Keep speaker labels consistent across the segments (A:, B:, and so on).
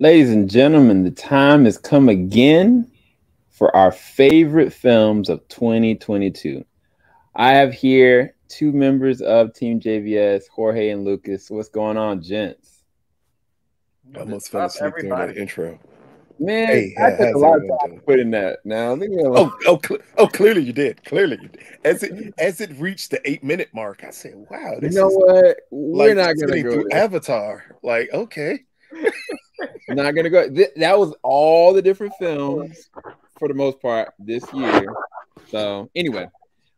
A: Ladies and gentlemen, the time has come again for our favorite films of 2022. I have here two members of Team JVS, Jorge and Lucas. What's going on, gents?
B: I almost fell asleep during that intro.
A: Man,
B: Hey,
A: I took a
B: how's
A: lot of
B: everyone
A: time to
B: doing?
A: put in that. Now, leave me alone.
B: Clearly you did. Clearly you did. As it reached the 8-minute mark, I said, "Wow,
A: You
B: this
A: know
B: is
A: what? We're
B: like
A: not gonna
B: sitting
A: go
B: through
A: there.
B: Avatar." Like, okay,
A: Not gonna go. That was all the different films for the most part this year. So anyway,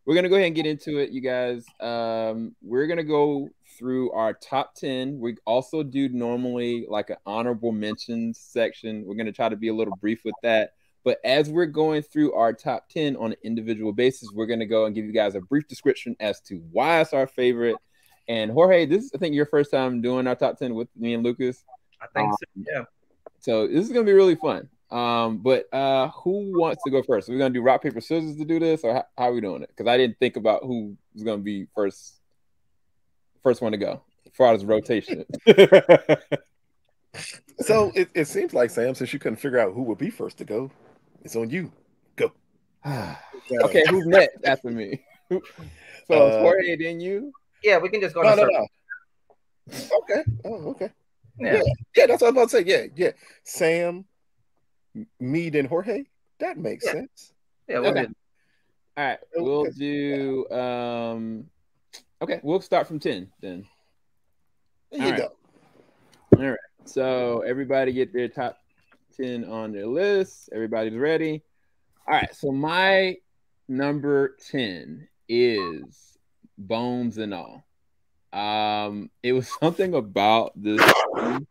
A: we're gonna go ahead and get into it, you guys. We're gonna go through our top 10. We also do normally like an honorable mentions section. We're gonna try to be a little brief with that. But as we're going through our top 10 on an individual basis, we're gonna go and give you guys a brief description as to why it's our favorite. And Jorge, this is I think your first time doing our top 10 with me and Lucas.
C: I think
A: Um,
C: so. Yeah.
A: so this is gonna be really fun. But who wants to go first? Are we gonna do rock paper scissors to do this, or how are we doing it? Because I didn't think about who was gonna be first one to go as far as rotation.
B: so it seems like Sam, since you couldn't figure out who would be first to go, it's on you. Go.
A: Okay, who's next after me? So it's Jorge, then you.
C: Yeah, we can just go
B: No,
C: to
B: no,
C: circle.
B: no. Okay. Oh, okay.
C: Yeah.
B: Yeah. That's what I was about to say. Yeah. Sam, me, then Jorge. That makes
C: Yeah.
B: sense.
C: Yeah, we'll
A: Okay.
C: do.
A: All right, we'll do. Okay, we'll start from 10 then.
B: There you go.
A: All right. So everybody get their top 10 on their list. Everybody's ready. All right. So my number 10 is Bones and All. It was something about this film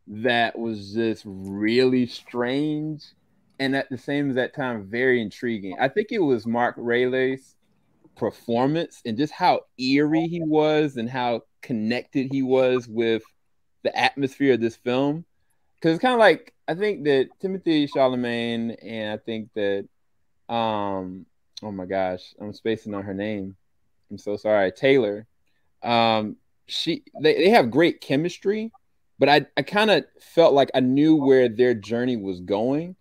A: that was just really strange and at the same that time very intriguing. I think it was Mark Rayleigh's performance and just how eerie he was and how connected he was with the atmosphere of this film. Because it's kind of like I think that Timothy Chalamet and I think that oh my gosh, I'm spacing on her name. I'm so sorry, Taylor. Um, they have great chemistry, but I kind of felt like I knew where their journey was going.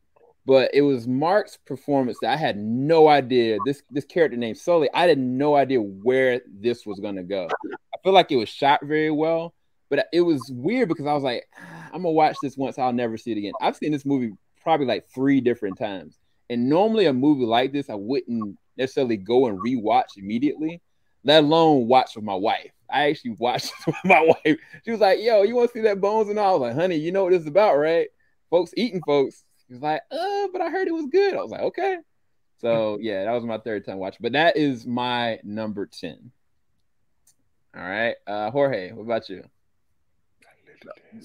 A: But it was Mark's performance that I had no idea. This character named Sully, I had no idea where this was gonna go. I feel like it was shot very well, but it was weird because I was like, I'm gonna watch this once, I'll never see it again. I've seen this movie probably like 3 different times, and normally a movie like this I wouldn't necessarily go and rewatch immediately, let alone watch with my wife. I actually watched with my wife. She was like, "Yo, you want to see that Bones?" And I was like, "Honey, you know what it's about, right? Folks eating folks." She was like, but I heard it was good." I was like, "Okay." So yeah, that was my third time watching, but that is my number 10. All right, Jorge, what about you?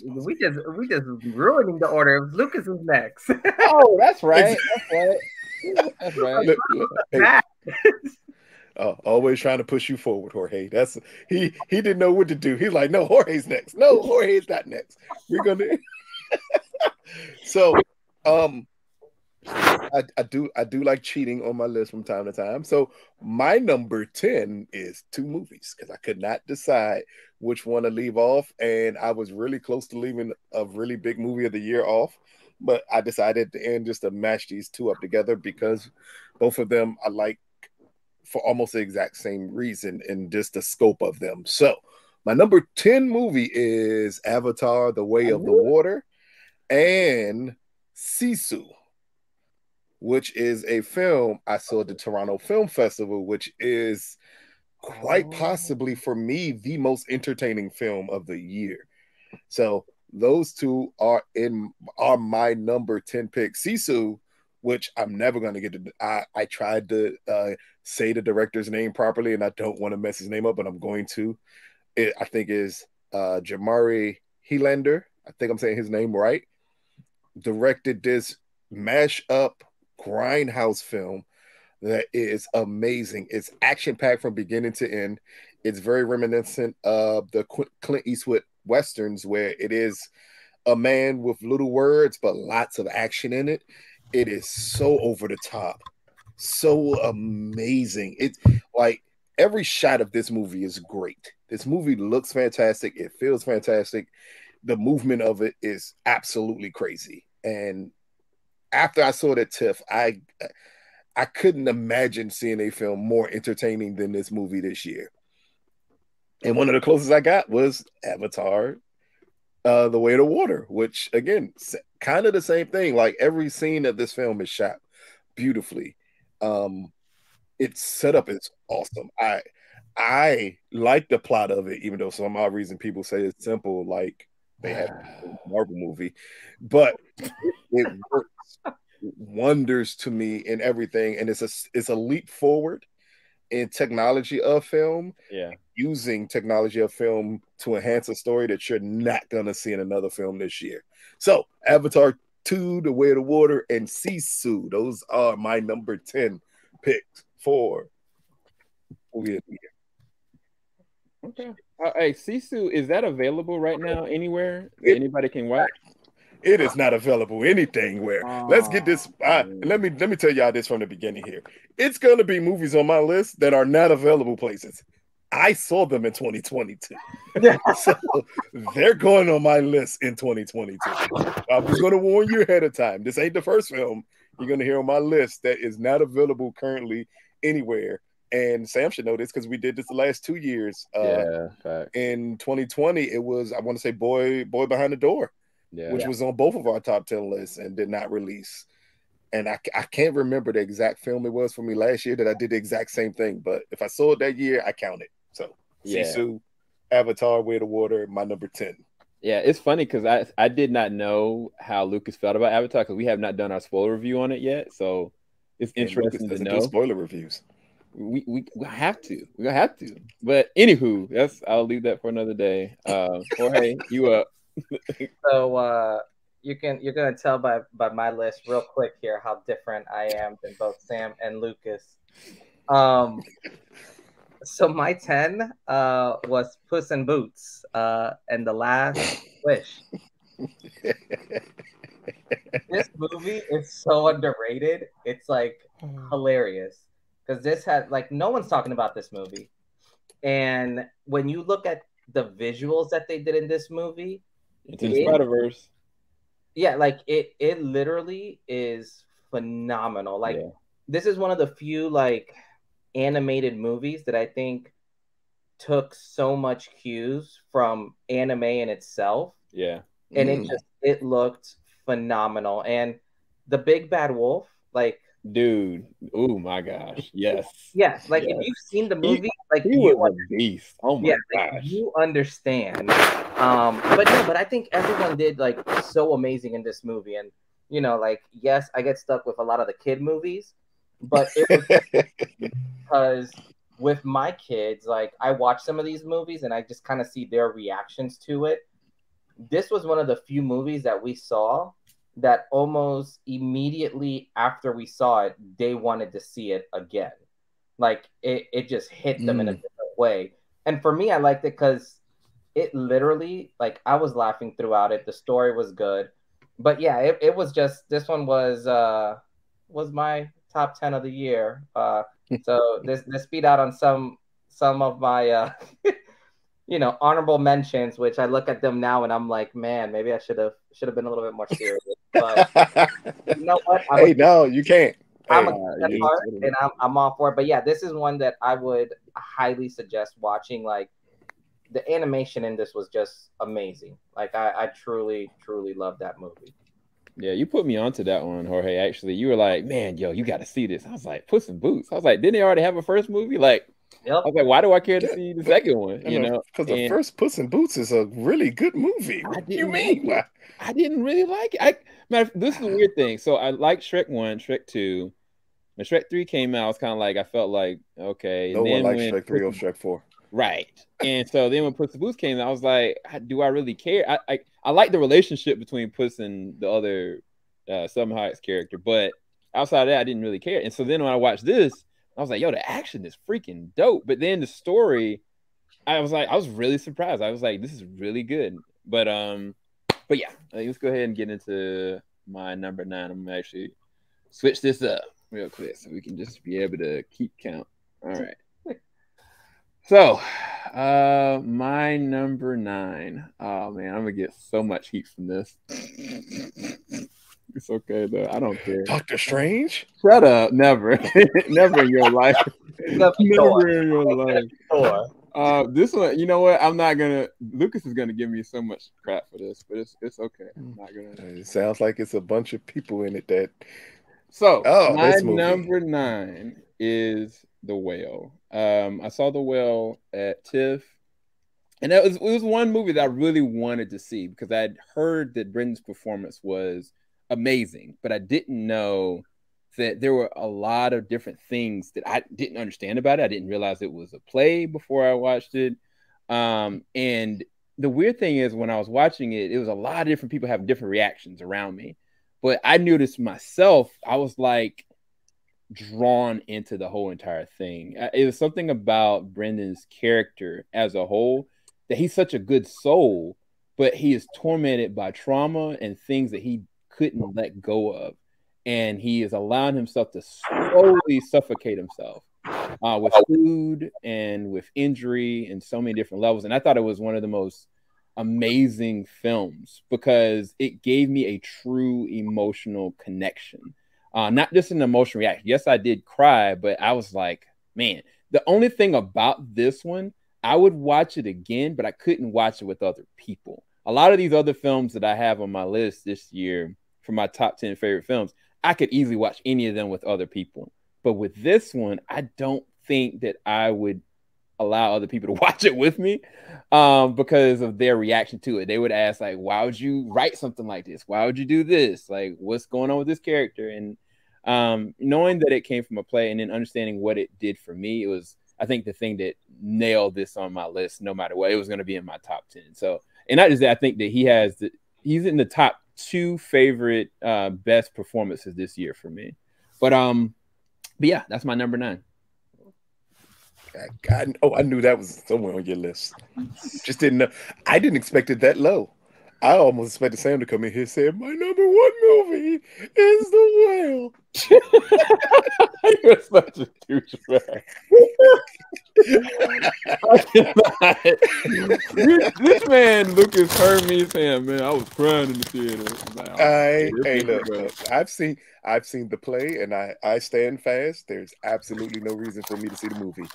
C: We just ruining the order. Lucas is next.
A: Oh, that's right. That's right.
B: Hey, always trying to push you forward, Jorge. That's he didn't know what to do. He's like, no, Jorge's next. No, Jorge's not next. We're gonna so I do like cheating on my list from time to time. So my number 10 is 2 movies because I could not decide which one to leave off, and I was really close to leaving a really big movie of the year off, but I decided at the end just to mash these two up together because both of them I like for almost the exact same reason and just the scope of them. So my number 10 movie is Avatar: The Way of the Water and Sisu, which is a film I saw at the Toronto Film Festival, which is quite possibly for me the most entertaining film of the year. So those two are my number 10 pick. Sisu, which I'm never going to get to. I tried to say the director's name properly, and I don't want to mess his name up, but I'm going to. I think is Jamari Helander. I think I'm saying his name right. Directed this mash up grindhouse film that is amazing. It's action packed from beginning to end. It's very reminiscent of the Clint Eastwood westerns, where it is a man with little words but lots of action in it. It is so over the top, so amazing. It's like every shot of this movie is great. This movie looks fantastic. It feels fantastic. the movement of it is absolutely crazy. And after I saw that TIFF, I couldn't imagine seeing a film more entertaining than this movie this year. And one of the closest I got was Avatar, The Way of the Water, which again, kind of the same thing. Like every scene of this film is shot beautifully. Its setup is awesome. I like the plot of it, even though some odd reason people say it's simple, like they have a Marvel movie, but it works wonders to me in everything, and it's a leap forward in technology of film, using technology of film to enhance a story that you're not gonna see in another film this year. So Avatar 2, The Way of the Water, and Sisu, those are my number 10 picks for movie of the year.
A: Okay. Hey, Sisu, is that available right now anywhere that anybody can watch?
B: It is not available anything. Let's get this. Let me tell y'all this from the beginning here. It's going to be movies on my list that are not available places. I saw them in 2022. So they're going on my list in 2022. I'm just going to warn you ahead of time. This ain't the first film you're going to hear on my list that is not available currently anywhere. And Sam should know this because we did this the last 2 years. In 2020, it was, I want to say, Boy Behind the Door, which was on both of our top 10 lists and did not release. And I can't remember the exact film it was for me last year that I did the exact same thing. But if I saw it that year, I count it. So Sisu, Avatar, Way of the Water, my number 10.
A: Yeah, it's funny because I did not know how Lucas felt about Avatar because we have not done our spoiler review on it yet. So it's interesting to know.
B: Do spoiler reviews.
A: We have to. We're gonna have to. But anywho, I'll leave that for another day. Jorge, you up.
C: So you're gonna tell by my list real quick here how different I am than both Sam and Lucas. So my 10 was Puss in Boots and The Last Wish. This movie is so underrated. It's like hilarious. Because this had, like, no one's talking about this movie. And when you look at the visuals that they did in this movie,
A: it's in Spider-Verse.
C: Yeah, like it literally is phenomenal. Like this is one of the few like animated movies that I think took so much cues from anime in itself.
A: Yeah.
C: And it looked phenomenal. And the Big Bad Wolf, like,
A: dude, oh my gosh, yes,
C: like if you've seen the movie, like
A: he was a beast. Oh my gosh,
C: you understand. But I think everyone did like so amazing in this movie, and you know, like yes, I get stuck with a lot of the kid movies, but it was because with my kids, like I watch some of these movies and I just kind of see their reactions to it. This was one of the few movies that we saw that almost immediately after we saw it, they wanted to see it again. Like it just hit them in a different way. And for me, I liked it because it literally, like I was laughing throughout it. The story was good. But yeah, it was just, this one was my top 10 of the year. So this beat out on some of my you know, honorable mentions, which I look at them now and I'm like, man, maybe I should have been a little bit more serious. But you know what?
B: No, you can't.
C: I'm I'm all for it. But yeah, this is one that I would highly suggest watching. Like the animation in this was just amazing. Like I truly love that movie.
A: Yeah, you put me onto that one, Jorge. Actually, you were like, man, yo, you got to see this. I was like, Puss in Boots. I was like, didn't they already have a first movie? Like, I was like, why do I care to see the second one? You know,
B: because the first Puss in Boots is a really good movie. What do you mean?
A: I didn't really like it. This is a weird thing. So I liked Shrek 1, Shrek 2. When Shrek 3 came out, I was kind of like, I felt like, okay.
B: No one likes Shrek 3 or Shrek 4.
A: Right. And so then when Puss in Boots came out, I was like, do I really care? I like the relationship between Puss and the other Salma Hayek's character, but outside of that, I didn't really care. And so then when I watched this, I was like, yo, the action is freaking dope. But then the story, I was really surprised. I was like, this is really good. But yeah, let's go ahead and get into my number 9. I'm gonna actually switch this up real quick so we can just be able to keep count. All right. So My number 9. Oh man, I'm gonna get so much heat from this. It's okay though. I don't care.
B: Doctor Strange?
A: Shut up. Never. Never in your life.
C: It's gonna be
A: Never
C: Thor.
A: in your life.
C: Thor.
A: This one, you know what? I'm not gonna. Lucas is gonna give me so much crap for this, but it's okay. I'm not gonna.
B: It sounds like it's a bunch of people in it that.
A: So my
B: this movie.
A: number 9 is The Whale. I saw The Whale at TIFF, and it was one movie that I really wanted to see because I had heard that Brendan's performance was amazing, but I didn't know that there were a lot of different things that I didn't understand about it. I didn't realize it was a play before I watched it. And the weird thing is when I was watching it, it was a lot of different people having different reactions around me. But I noticed myself, I was like drawn into the whole entire thing. It was something about Brendan's character as a whole that he's such a good soul, but he is tormented by trauma and things that he couldn't let go of. And he is allowing himself to slowly suffocate himself with food and with injury and so many different levels. And I thought it was one of the most amazing films because it gave me a true emotional connection. Not just an emotional reaction. Yes, I did cry, but I was like, man, the only thing about this one, I would watch it again, but I couldn't watch it with other people. A lot of these other films that I have on my list this year for my top 10 favorite films, I could easily watch any of them with other people. But with this one, I don't think that I would allow other people to watch it with me because of their reaction to it. They would ask, like, why would you write something like this? Why would you do this? Like, what's going on with this character? And knowing that it came from a play and then understanding what it did for me, it was, I think, the thing that nailed this on my list. No matter what, it was going to be in my top 10. So, and not just that, I think that he's in the top 2 favorite best performances this year for me. But yeah, that's my number 9.
B: I knew that was somewhere on your list. Just didn't know. I didn't expect it that low. I almost expected Sam to come in here and say, my number 1 movie is The Whale.
A: You're such a douchebag. This man, Lucas, heard me saying, man, I was crying in the theater.
B: Look, I've seen the play, and I stand fast. There's absolutely no reason for me to see the movie.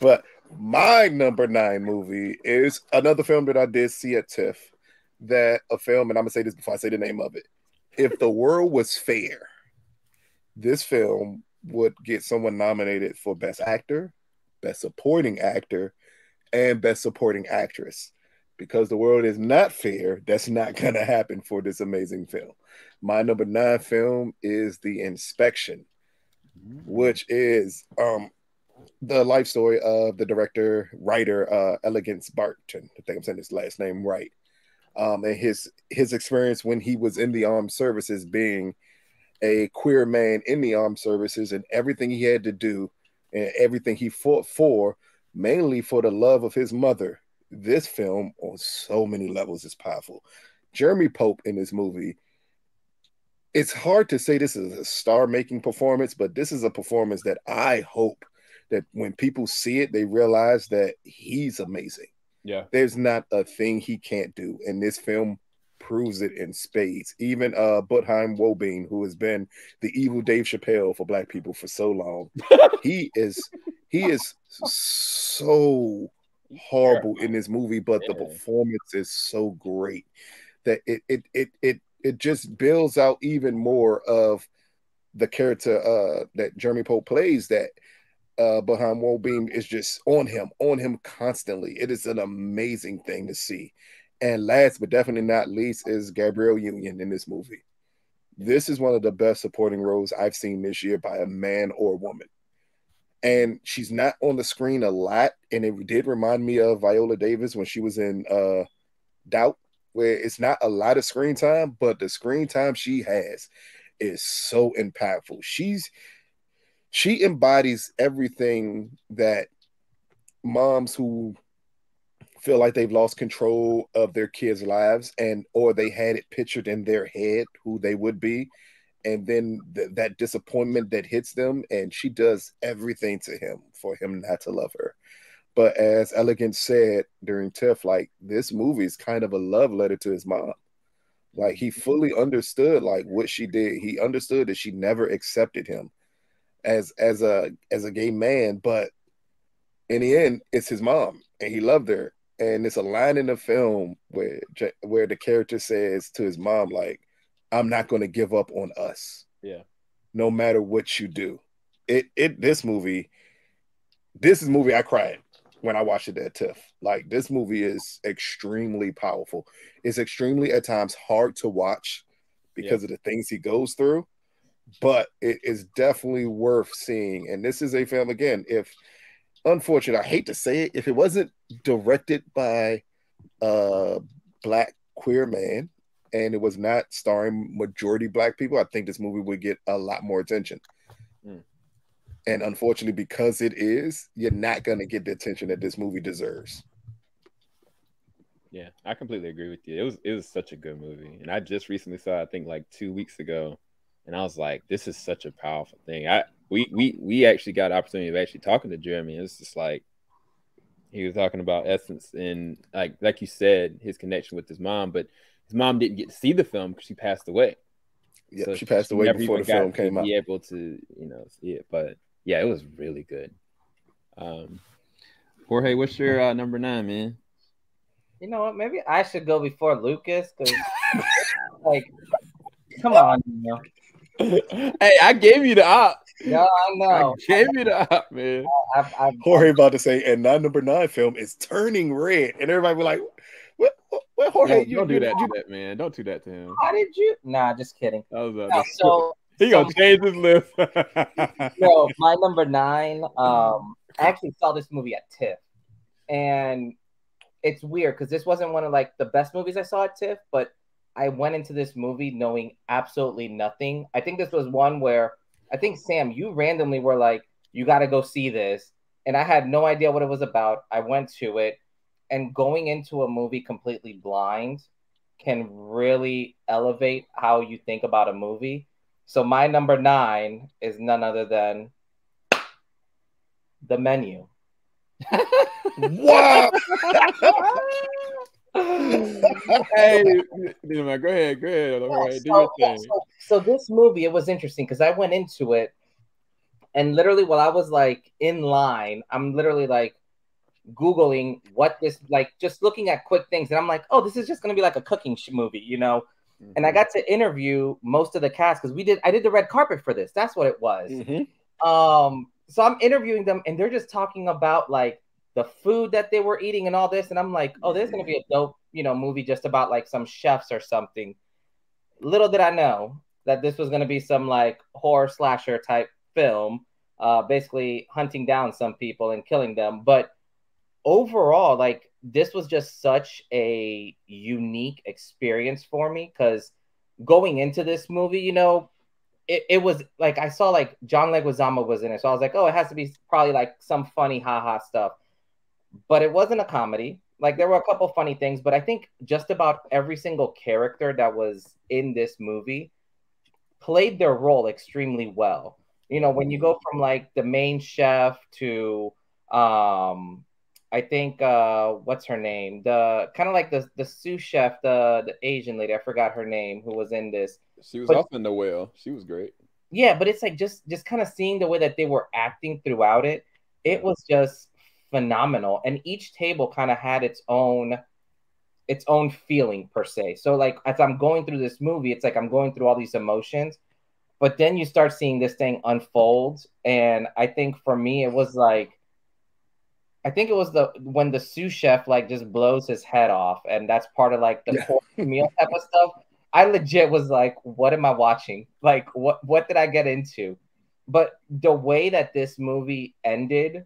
B: But my number 9 movie is another film that I did see at TIFF. And I'm gonna say this before I say the name of it. If the world was fair, this film would get someone nominated for Best Actor, Best Supporting Actor, and Best Supporting Actress. Because the world is not fair, that's not gonna happen for this amazing film. My number 9 film is The Inspection, which is the life story of the writer, Elegance Barton. I think I'm saying his last name right. And his experience when he was in the armed services, being a queer man in the armed services, and everything he had to do and everything he fought for, mainly for the love of his mother. This film on so many levels is powerful. Jeremy Pope in this movie, it's hard to say this is a star-making performance, but this is a performance that I hope that when people see it, they realize that he's amazing.
A: Yeah.
B: There's not a thing he can't do, and this film proves it in spades. Even Butheim Wobeen, who has been the evil Dave Chappelle for Black people for so long, he is so horrible in this movie, but the performance is so great that it just builds out even more of the character that Jeremy Pope plays, that Butheim Wobeen is just on him constantly. It is an amazing thing to see. And last but definitely not least is Gabrielle Union in this movie. This is one of the best supporting roles I've seen this year by a man or woman. And she's not on the screen a lot, and it did remind me of Viola Davis when she was in Doubt, where it's not a lot of screen time, but the screen time she has is so impactful. She embodies everything that moms who feel like they've lost control of their kids' lives, or they had it pictured in their head who they would be, and then that disappointment that hits them, and she does everything to him for him not to love her. But as Elegant said during TIFF, like this movie is kind of a love letter to his mom. Like he fully understood like what she did. He understood that she never accepted him as a gay man, but in the end, it's his mom, and he loved her. And it's a line in the film where the character says to his mom, like, "I'm not going to give up on us,
A: Yeah.
B: no matter what you do." This movie I cried when I watched it at TIFF. Like this movie is extremely powerful. It's extremely at times hard to watch because of the things he goes through, but it is definitely worth seeing. And this is a film again. If unfortunate, I hate to say it, if it wasn't directed by a black queer man and it was not starring majority black people, I think this movie would get a lot more attention. And unfortunately, because it is, you're not going to get the attention that this movie deserves.
A: Yeah, I completely agree with you. It was such a good movie, and I just recently saw it, I think like 2 weeks ago, and I was like, this is such a powerful thing. We actually got an opportunity of actually talking to Jeremy. It's just like he was talking about Essence and like you said, his connection with his mom, but his mom didn't get to see the film because she passed away.
B: Yeah, so she passed away before the film came out.
A: Be able to see it, but yeah, it was really good. Jorge, what's your number 9, man?
C: You know what? Maybe I should go before Lucas because, like, come on,
A: Hey, I gave you the op.
C: No, I know.
A: I gave you the op, man.
B: Jorge about to say, and my number 9 film is Turning Red, and everybody be like, "What, Jorge?
A: Don't do that to that man. Don't do that to him."
C: How did you? Nah, just kidding.
A: He gonna change his list.
C: No, my number 9. I actually saw this movie at TIFF, and it's weird because this wasn't one of like the best movies I saw at TIFF, but I went into this movie knowing absolutely nothing. I think this was one where I think Sam, you randomly were like, "You got to go see this," and I had no idea what it was about. I went to it, and going into a movie completely blind can really elevate how you think about a movie. So my number 9 is none other than The Menu.
B: Wow.
A: Hey, go ahead. All right, do your thing.
C: So this movie, it was interesting because I went into it, and literally while I was like in line, I'm literally like Googling what this, like just looking at quick things, and I'm like, oh, this is just gonna be like a cooking movie, you know. Mm-hmm. And I got to interview most of the cast because I did the red carpet for this. That's what it was. Mm-hmm. So I'm interviewing them, and they're just talking about like the food that they were eating and all this, and I'm like, oh, there's gonna be a dope, movie just about like some chefs or something. Little did I know that this was gonna be some like horror slasher type film, basically hunting down some people and killing them. But overall, like this was just such a unique experience for me because going into this movie, it was like I saw like John Leguizamo was in it, so I was like, oh, it has to be probably like some funny haha stuff. But it wasn't a comedy. Like there were a couple funny things, but I think just about every single character that was in this movie played their role extremely well. When you go from like the main chef to I think what's her name? The kind of like the sous chef, the Asian lady, I forgot her name, who was in this.
A: She was also in The Whale. She was great.
C: Yeah, but it's like just kind of seeing the way that they were acting throughout it. It was just phenomenal, and each table kind of had its own feeling per se. So like as I'm going through this movie, it's like I'm going through all these emotions, but then you start seeing this thing unfold, and I think for me it was like, I think it was when the sous chef like just blows his head off, and that's part of like the course meal type of stuff. I legit was like, what am I watching? Like, what did I get into? But the way that this movie ended,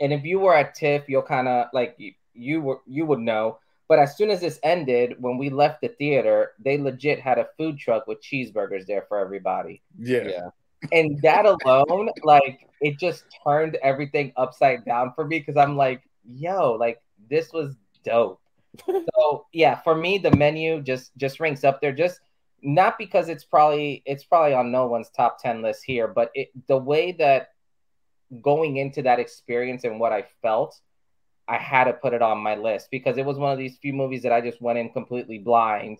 C: and if you were at TIFF, you'll kind of like you would know. But as soon as this ended, when we left the theater, they legit had a food truck with cheeseburgers there for everybody.
B: Yeah.
C: And that alone, like, it just turned everything upside down for me because I'm like, yo, like, this was dope. So yeah, for me, The Menu just ranks up there. Just not because it's probably on no one's top 10 list here, but the way that going into that experience and what I felt I had to put it on my list because it was one of these few movies that I just went in completely blind,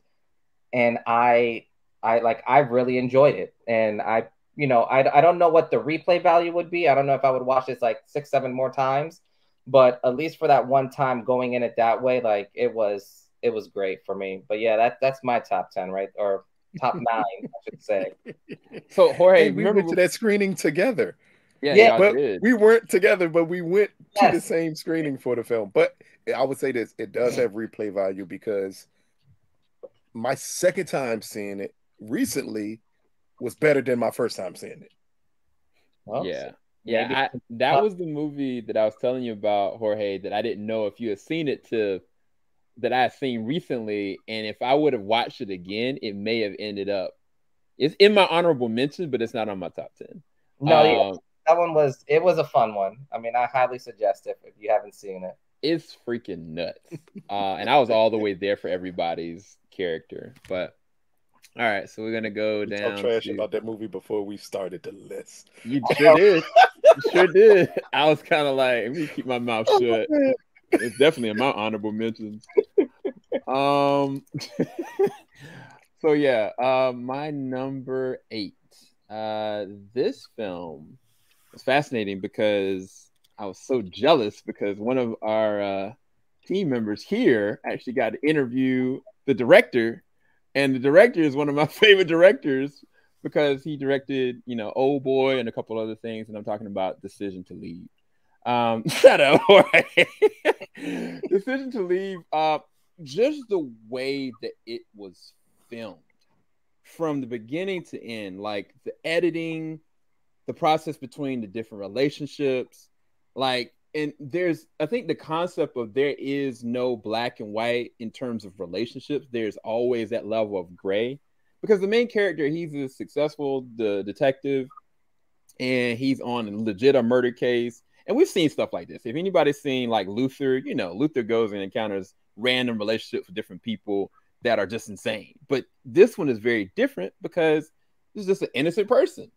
C: and I really enjoyed it. And I don't know what the replay value would be. I don't know if I would watch this like 6, 7 more times, but at least for that one time going in it that way, like it was great for me. But yeah, that's my top 10, right? Or top 9, I should say.
A: So Jorge,
B: Hey, we went to that screening together.
A: Yeah,
B: but
A: did.
B: we weren't together, but we went to
C: Yes.
B: the same screening for the film. But I would say this, it does have replay value because my second time seeing it recently was better than my first time seeing it.
C: Well,
A: yeah. That was the movie that I was telling you about, Jorge, that I didn't know if you had seen it that I had seen recently, and if I would have watched it again, it may have ended up. It's in my honorable mention, but it's not on my top 10.
C: No, that one was a fun one. I mean, I highly suggest it if you haven't seen it.
A: It's freaking nuts. And I was all the way there for everybody's character. But all right, so we're gonna go down.
B: Talk trash about that movie before we started the list.
A: You sure did. You sure did. I was kind of like, let me keep my mouth shut. It's definitely in my honorable mentions. So yeah, my number 8. This film was fascinating because I was so jealous because one of our team members here actually got to interview the director, and the director is one of my favorite directors because he directed, Old Boy and a couple other things, and I'm talking about Decision to Leave. Shut up. Decision to Leave. Just the way that it was filmed from the beginning to end, like the editing, the process between the different relationships, and I think the concept of there is no black and white in terms of relationships. There's always that level of gray because the main character, he's a successful detective and he's on a legit murder case. And we've seen stuff like this. If anybody's seen like Luther, Luther goes and encounters random relationships with different people that are just insane. But this one is very different because he's just an innocent person,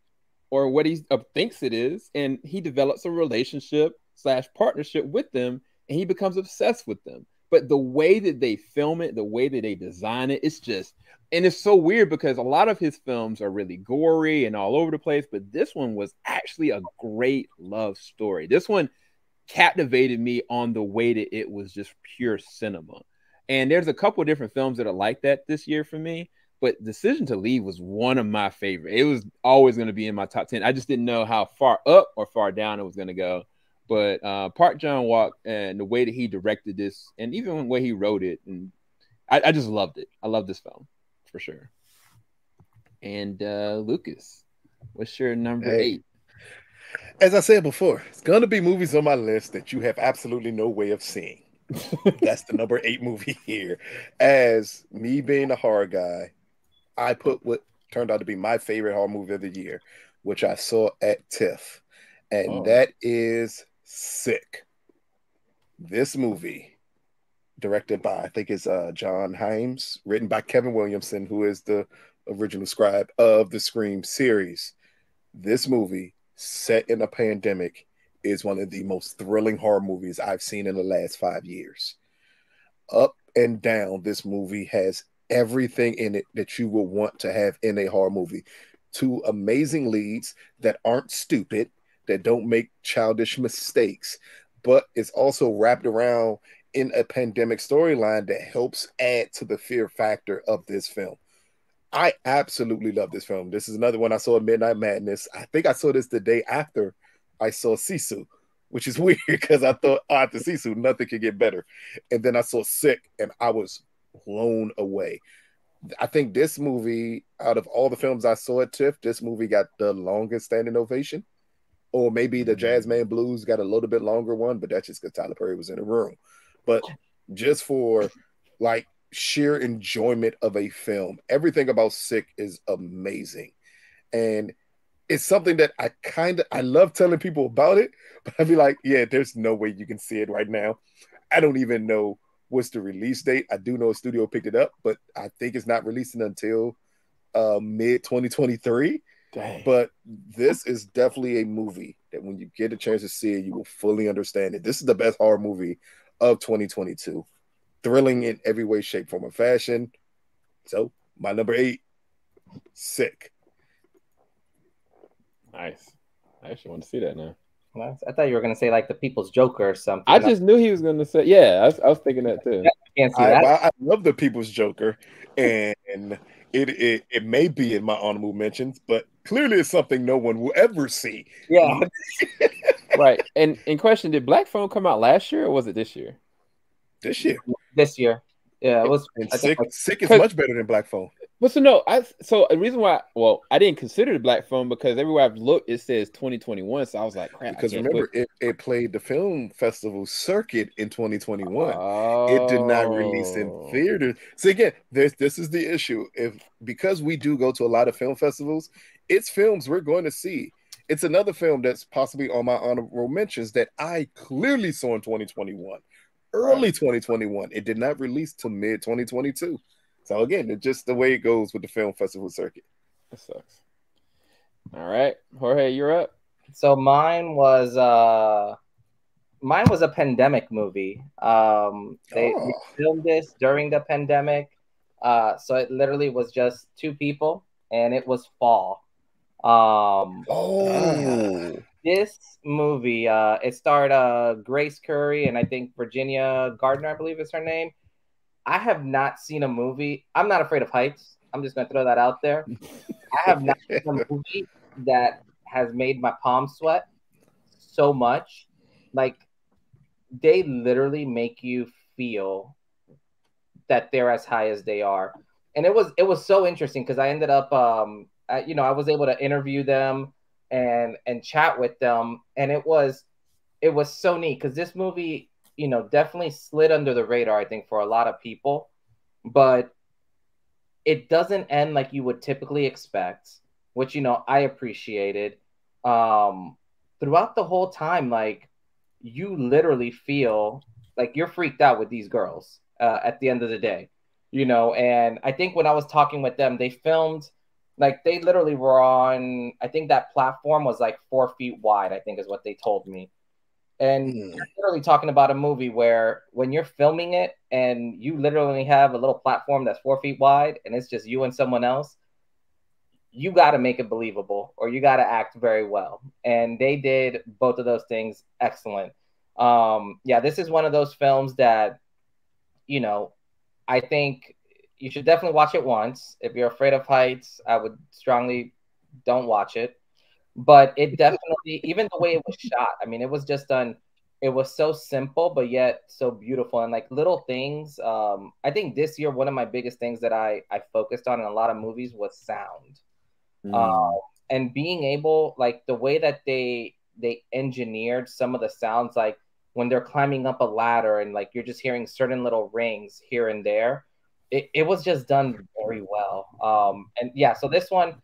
A: or what he thinks it is, and he develops a relationship/partnership with them, and he becomes obsessed with them. But the way that they film it, the way that they design it, and it's so weird because a lot of his films are really gory and all over the place, but this one was actually a great love story. This one captivated me on the way that it was just pure cinema. And there's a couple of different films that are like that this year for me, but Decision to Leave was one of my favorite. It was always going to be in my top 10. I just didn't know how far up or far down it was going to go. But Park Chan-wook and the way that he directed this, and even the way he wrote it, and I just loved it. I love this film for sure. And Lucas, what's your number 8?
B: As I said before, it's going to be movies on my list that you have absolutely no way of seeing. That's the number 8 movie here. As me being a horror guy, I put what turned out to be my favorite horror movie of the year, which I saw at TIFF, and that is Sick. This movie, directed by, I think it's John Hyams, written by Kevin Williamson, who is the original scribe of the Scream series. This movie, set in a pandemic, is one of the most thrilling horror movies I've seen in the last 5 years. Up and down, this movie has everything in it that you will want to have in a horror movie. 2 amazing leads that aren't stupid, that don't make childish mistakes, but it's also wrapped around in a pandemic storyline that helps add to the fear factor of this film. I absolutely love this film. This is another one I saw at Midnight Madness. I think I saw this the day after I saw Sisu, which is weird because I thought, after Sisu, nothing could get better. And then I saw Sick, and I was blown away. I think this movie, out of all the films I saw at TIFF, this movie got the longest standing ovation. Or maybe the Jazzman Blues got a little bit longer one, but that's just because Tyler Perry was in the room. But just for like sheer enjoyment of a film, everything about Sick is amazing. And it's something that I love telling people about it, but I'd be like, yeah, there's no way you can see it right now. I don't even know what's the release date. I do know a studio picked it up, but I think it's not releasing until mid 2023.
A: Dang.
B: But this is definitely a movie that when you get a chance to see it, you will fully understand it. This is the best horror movie of 2022. Thrilling in every way, shape, form, or fashion. So, my number 8, Sick.
A: Nice. I actually want to see that now.
C: I thought you were gonna say like the People's Joker or something.
A: I just knew he was gonna say. Yeah, I was thinking that too.
C: I can't see that.
B: I love the People's Joker, and it may be in my honorable mentions, but clearly it's something no one will ever see.
C: Yeah.
A: Right. And in question, did Black Phone come out last year or was it this year?
B: This year.
C: This year. Yeah, it was.
B: And
C: I
B: Sick,
C: think,
B: Sick is much better than Black Phone.
A: But so no, so a reason why, well, I didn't consider the Black Phone because everywhere I've looked, it says 2021. So I was like, crap.
B: Because remember, it played the film festival circuit in 2021.
A: Oh.
B: It did not release in theaters. So again, this is the issue. Because we do go to a lot of film festivals, it's films we're going to see. It's another film that's possibly on my honorable mentions that I clearly saw in 2021. Early 2021. It did not release till mid 2022. So again, it's just the way it goes with the film festival circuit.
A: That sucks. All right, Jorge, you're up.
C: So mine was a pandemic movie. They filmed this during the pandemic. So it literally was just 2 people, and it was Fall. This movie, it starred Grace Curry and I think Virginia Gardner, I believe is her name. I have not seen a movie. I'm not afraid of heights. I'm just going to throw that out there. I have not seen a movie that has made my palms sweat so much. Like, they literally make you feel that they're as high as they are. And it was so interesting because I ended up, I was able to interview them and chat with them. And it was so neat because this movie, definitely slid under the radar, I think, for a lot of people, but it doesn't end like you would typically expect, which, I appreciated. Throughout the whole time, like, you literally feel like you're freaked out with these girls at the end of the day, and I think when I was talking with them, they filmed, like, they literally were on, I think that platform was like 4 feet wide, I think is what they told me. And you're literally talking about a movie where when you're filming it and you literally have a little platform that's 4 feet wide and it's just you and someone else, you got to make it believable or you got to act very well. And they did both of those things excellent. This is one of those films that, I think you should definitely watch it once. If you're afraid of heights, I would strongly don't watch it. But it definitely, even the way it was shot, I mean, it was just done, it was so simple, but yet so beautiful. And like little things, I think this year, one of my biggest things that I focused on in a lot of movies was sound. And being able, like the way that they engineered some of the sounds, like when they're climbing up a ladder and like you're just hearing certain little rings here and there, it was just done very well. So this one,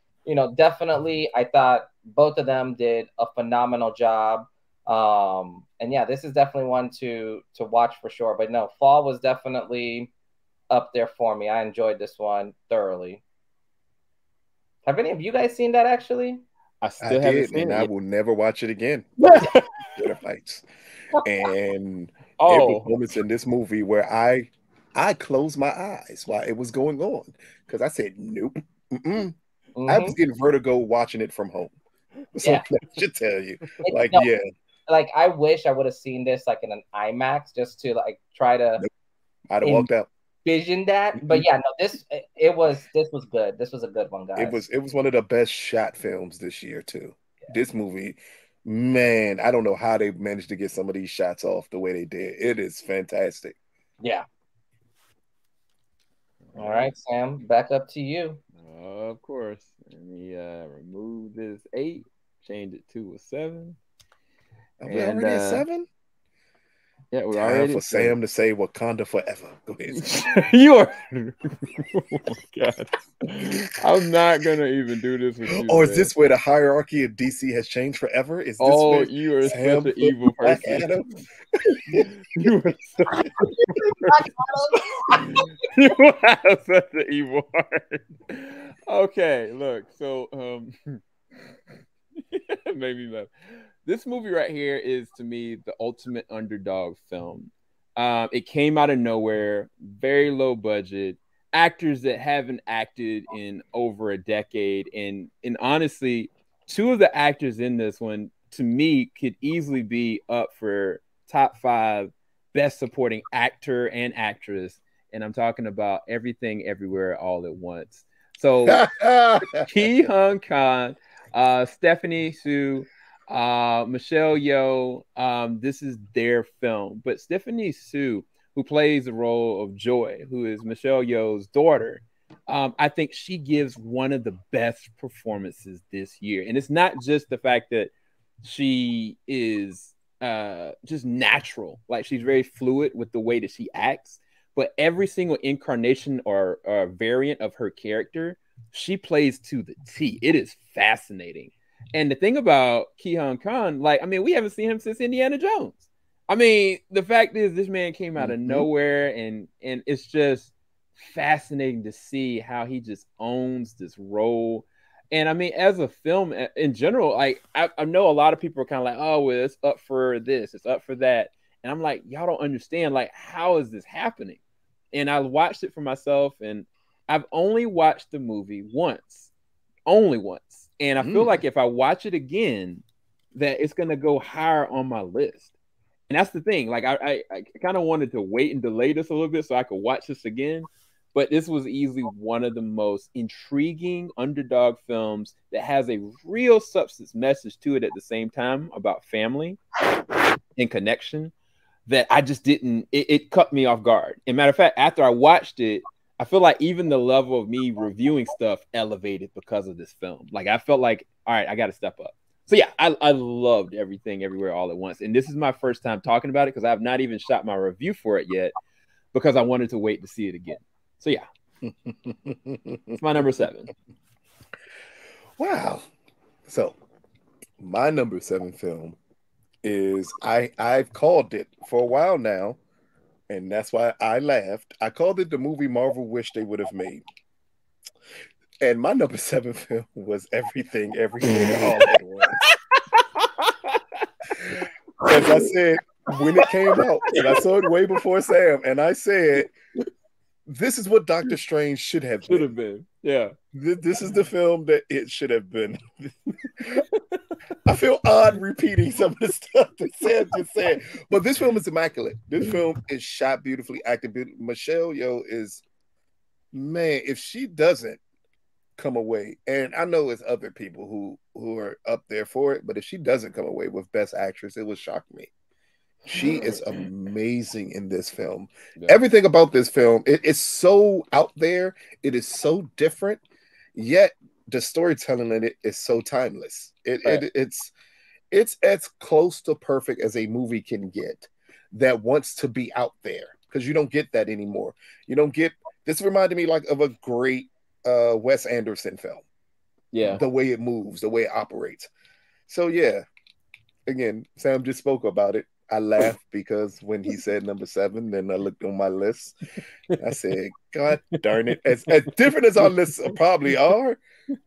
C: definitely, I thought both of them did a phenomenal job. This is definitely one to watch for sure. But no, Fall was definitely up there for me. I enjoyed this one thoroughly. Have any of you guys seen that actually?
A: I haven't seen it.
B: I will never watch it again. Fights. And there were moments in this movie where I closed my eyes while it was going on because I said, nope. I was getting vertigo watching it from home. So I should tell you.
C: Like I wish I would have seen this like in an IMAX just to like try to
B: I'd have walked out.
C: Vision that. But yeah, no, this was good. This was a good one, guys.
B: It was one of the best shot films this year too. Yeah. This movie, man, I don't know how they managed to get some of these shots off the way they did. It is fantastic.
C: Yeah. All right, Sam, back up to you.
A: Of course. Let me remove this 8, change it to a 7.
B: Are we already at 7?
A: Yeah, we're
B: Time
A: already
B: for Sam to say Wakanda forever. Go ahead.
A: You are. Oh my God. I'm not gonna even do this with you.
B: Or is this where the hierarchy of DC has changed forever? Is this
A: you are Sam such an evil person. You are you have such an evil heart. Okay, look. So Made me laugh. This movie right here is to me the ultimate underdog film. It came out of nowhere, very low budget, actors that haven't acted in over a decade, and honestly, two of the actors in this one to me could easily be up for top 5 best supporting actor and actress, and I'm talking about Everything Everywhere All at Once. So Ki Hun Khan, Stephanie Su, Michelle Yeoh. This is their film, but Stephanie Su, who plays the role of Joy, who is Michelle Yeoh's daughter, I think she gives one of the best performances this year, and it's not just the fact that she is just natural, like she's very fluid with the way that she acts, but every single incarnation or variant of her character she plays to the T. It is fascinating. And the thing about Ki Hun Khan, like, I mean, we haven't seen him since Indiana Jones. I mean, the fact is this man came out of nowhere, and it's just fascinating to see how he just owns this role. And I mean, as a film in general, like I know a lot of people are kind of like, oh, well, it's up for this, it's up for that. And I'm like, y'all don't understand, like, how is this happening? And I watched it for myself, and I've only watched the movie once, only once. And I feel like if I watch it again, that it's going to go higher on my list. And that's the thing. Like, I kind of wanted to wait and delay this a little bit so I could watch this again. But this was easily one of the most intriguing underdog films that has a real substance message to it at the same time about family and connection that I just didn't, it cut me off guard. And matter of fact, after I watched it, I feel like even the level of me reviewing stuff elevated because of this film. Like, I felt like, all right, I got to step up. So yeah, I loved Everything Everywhere All at Once. And this is my first time talking about it because I have not even shot my review for it yet because I wanted to wait to see it again. So yeah, it's my number 7.
B: Wow. So my number 7 film is, I've called it for a while now, and that's why I laughed. I called it the movie Marvel wished they would have made. And my number 7 film was Everything Everywhere All at Once. As I said, when it came out, and I saw it way before Sam, and I said, this is what Doctor Strange should have been.
A: Yeah.
B: This is the film that it should have been. I feel odd repeating some of the stuff that Sam just said, but this film is immaculate. This film is shot beautifully, acted beautifully. Michelle Yeoh is, man, if she doesn't come away, and I know it's other people who are up there for it, but if she doesn't come away with Best Actress, it would shock me. She is amazing in this film. Yeah. Everything about this film, it's so out there. It is so different, yet the storytelling in it is so timeless. It's as close to perfect as a movie can get that wants to be out there, because you don't get that anymore. You don't get, this reminded me like of a great Wes Anderson film.
A: Yeah.
B: The way it moves, the way it operates. So yeah, again, Sam just spoke about it. I laughed because when he said number 7, then I looked on my list. I said, God darn it. As different as our lists probably are,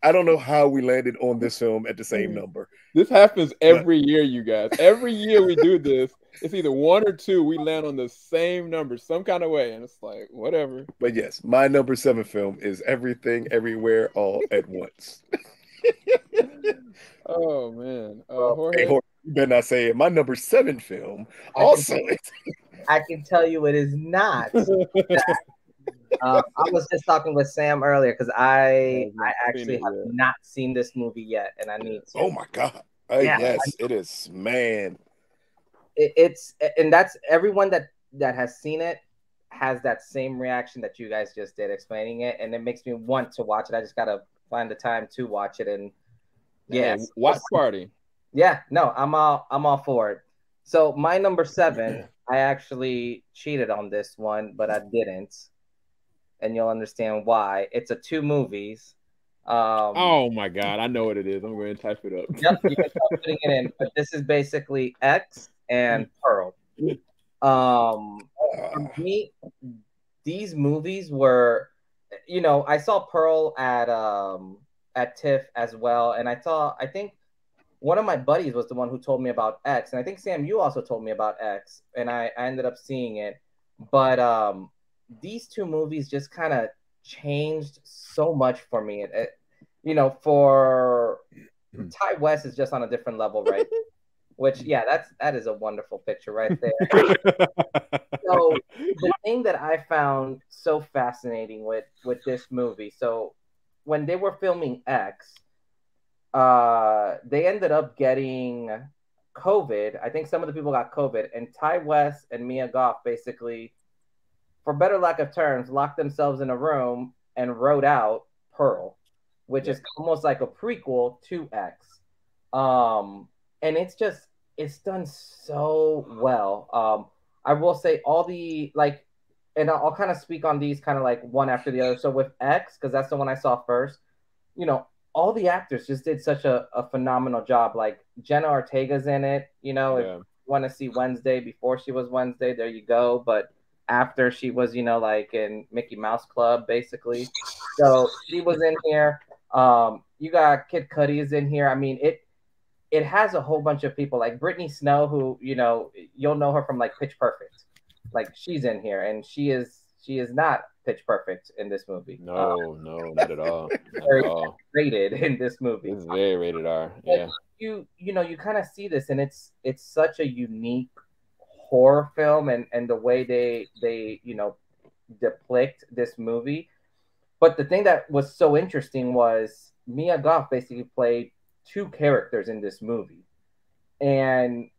B: I don't know how we landed on this film at the same number.
A: This happens every year, you guys. Every year we do this. It's either 1 or 2. We land on the same number some kind of way. And it's like, whatever.
B: But yes, my number 7 film is Everything Everywhere All at Once.
A: Oh, man. Jorge.
B: Hey, Jorge, you better not say it. My number 7 film also.
C: I can tell you it is not. I was just talking with Sam earlier because I actually have not seen this movie yet, and I need to.
B: Oh my God! Yes, it is, man.
C: It's and that's everyone that has seen it has that same reaction that you guys just did explaining it, and it makes me want to watch it. I just gotta find the time to watch it, and
A: watch party.
C: Yeah, no, I'm all for it. So my number 7, I actually cheated on this one, but I didn't. And you'll understand why. It's a 2 movies.
A: Oh my God, I know what it is. I'm going to type it up.
C: Yep, you can start putting it in. But this is basically X and Pearl. For me, these movies were, I saw Pearl at at TIFF as well, and I think one of my buddies was the one who told me about X, and I think Sam, you also told me about X, and I ended up seeing it. But these two movies just kind of changed so much for me. For Ty West is just on a different level, right? Which, yeah, that is a wonderful picture right there. So the thing that I found so fascinating with this movie, so when they were filming X, they ended up getting COVID. I think some of the people got COVID, and Ty West and Mia Goth basically, for better lack of terms, locked themselves in a room and wrote out Pearl, which is almost like a prequel to X. And it's done so well. I will say all the and I'll kind of speak on these kind of like one after the other. So with X, because that's the one I saw first, all the actors just did such a phenomenal job. Like Jenna Ortega's in it, if you want to see Wednesday before she was Wednesday, there you go. But after she was, like in Mickey Mouse Club, basically. So she was in here. You got Kid Cudi is in here. I mean, it has a whole bunch of people like Brittany Snow, who, you'll know her from like Pitch Perfect. Like she's in here, and she is not Pitch Perfect in this movie.
A: No, not at all. Not
C: very
A: at all.
C: rated in this movie.
A: It's very rated R. Yeah.
C: You kind of see this, and it's such a unique horror film, and the way they depict this movie. But the thing that was so interesting was Mia Goth basically played two characters in this movie, and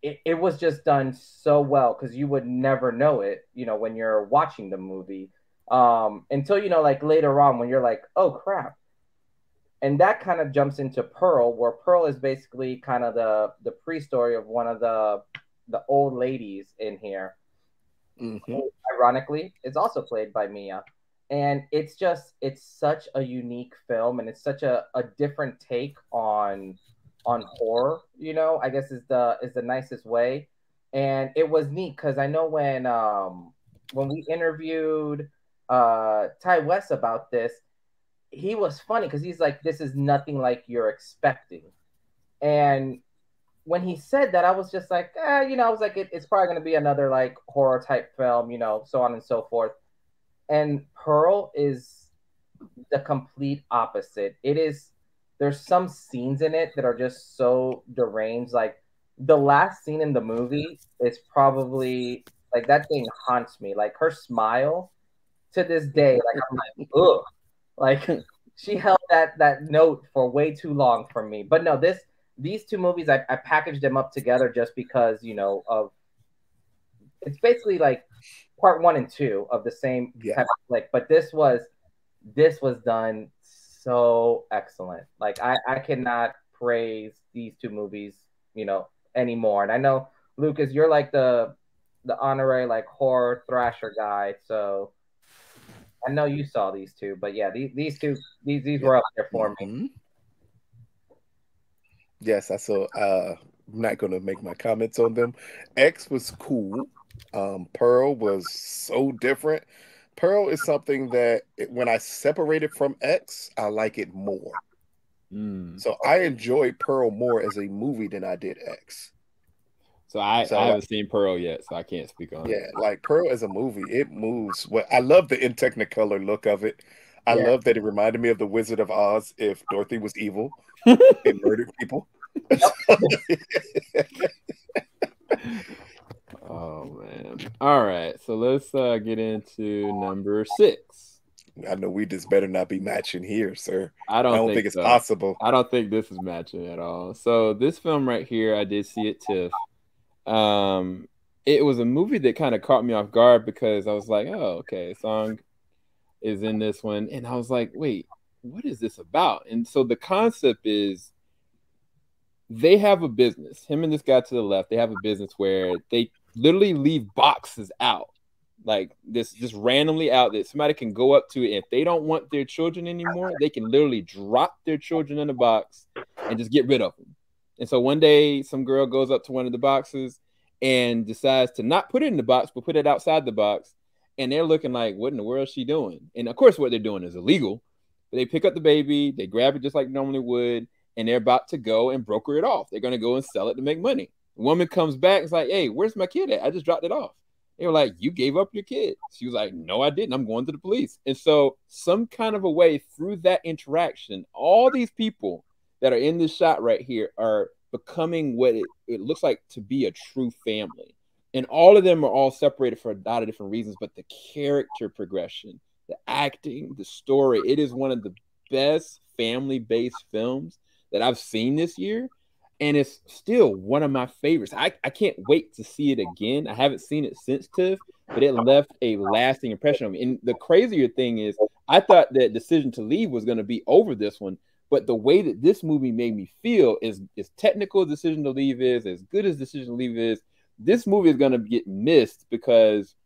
C: it was just done so well because you would never know it, when you're watching the movie, until like later on when you're like, oh crap. And that kind of jumps into Pearl, where Pearl is basically kind of the pre-story of one of the old ladies in here.
B: Mm-hmm.
C: Ironically, it's also played by Mia. And it's such a unique film, and it's such a different take on horror, I guess is the nicest way. And it was neat because I know when we interviewed Ty West about this, he was funny because he's like, this is nothing like you're expecting. And when he said that, I was just like, I was like, it's probably going to be another like horror type film, so on and so forth. And Pearl is the complete opposite. There's some scenes in it that are just so deranged. Like the last scene in the movie is probably like, that thing haunts me. Like her smile to this day, like I'm like, ugh. Like she held that note for way too long for me. But no, these two movies, I packaged them up together just because, of it's basically like part 1 and 2 of the same type of flick. But this was done so excellent. Like I cannot praise these two movies, anymore. And I know, Lucas, you're like the honorary like horror thrasher guy, so I know you saw these two. But yeah, these two were up there for me.
B: Yes, I saw. I'm not gonna make my comments on them. X was cool. Pearl was so different. Pearl is something that when I separate it from X, I like it more. So I enjoy Pearl more as a movie than I did X.
A: So I haven't seen Pearl yet, so I can't speak on it.
B: Yeah, like Pearl as a movie, it moves. Well, I love the in Technicolor look of it. I love that it reminded me of the Wizard of Oz if Dorothy was evil and murdered people.
A: Oh man! All right, so let's get into number 6.
B: I know we just better not be matching here, sir.
A: I don't think
B: it's possible.
A: I don't think this is matching at all. So this film right here, I did see it TIFF. It was a movie that kind of caught me off guard because I was like, oh, okay, Song is in this one. And I was like, wait, what is this about? And so the concept is they have a business. Him and this guy to the left, they have a business where they literally leave boxes out. Like this just randomly out that somebody can go up to it. And if they don't want their children anymore, they can literally drop their children in a box and just get rid of them. And so one day some girl goes up to one of the boxes and decides to not put it in the box, but put it outside the box. And they're looking like, what in the world is she doing? And of course, what they're doing is illegal. But they pick up the baby, they grab it just like normally would, and they're about to go and broker it off. They're going to go and sell it to make money. The woman comes back, it's like, hey, where's my kid at? I just dropped it off. They were like, you gave up your kid. She was like, no, I didn't. I'm going to the police. And so some kind of a way through that interaction, all these people that are in this shot right here are becoming what it looks like to be a true family. And all of them are all separated for a lot of different reasons, but the character progression, the acting, the story, it is one of the best family-based films that I've seen this year. And it's still one of my favorites. I can't wait to see it again. I haven't seen it since TIFF, but it left a lasting impression on me. And the crazier thing is, I thought that Decision to Leave was going to be over this one, but the way that this movie made me feel is technical. Decision to Leave is as good as Decision to Leave is. This movie is going to get missed because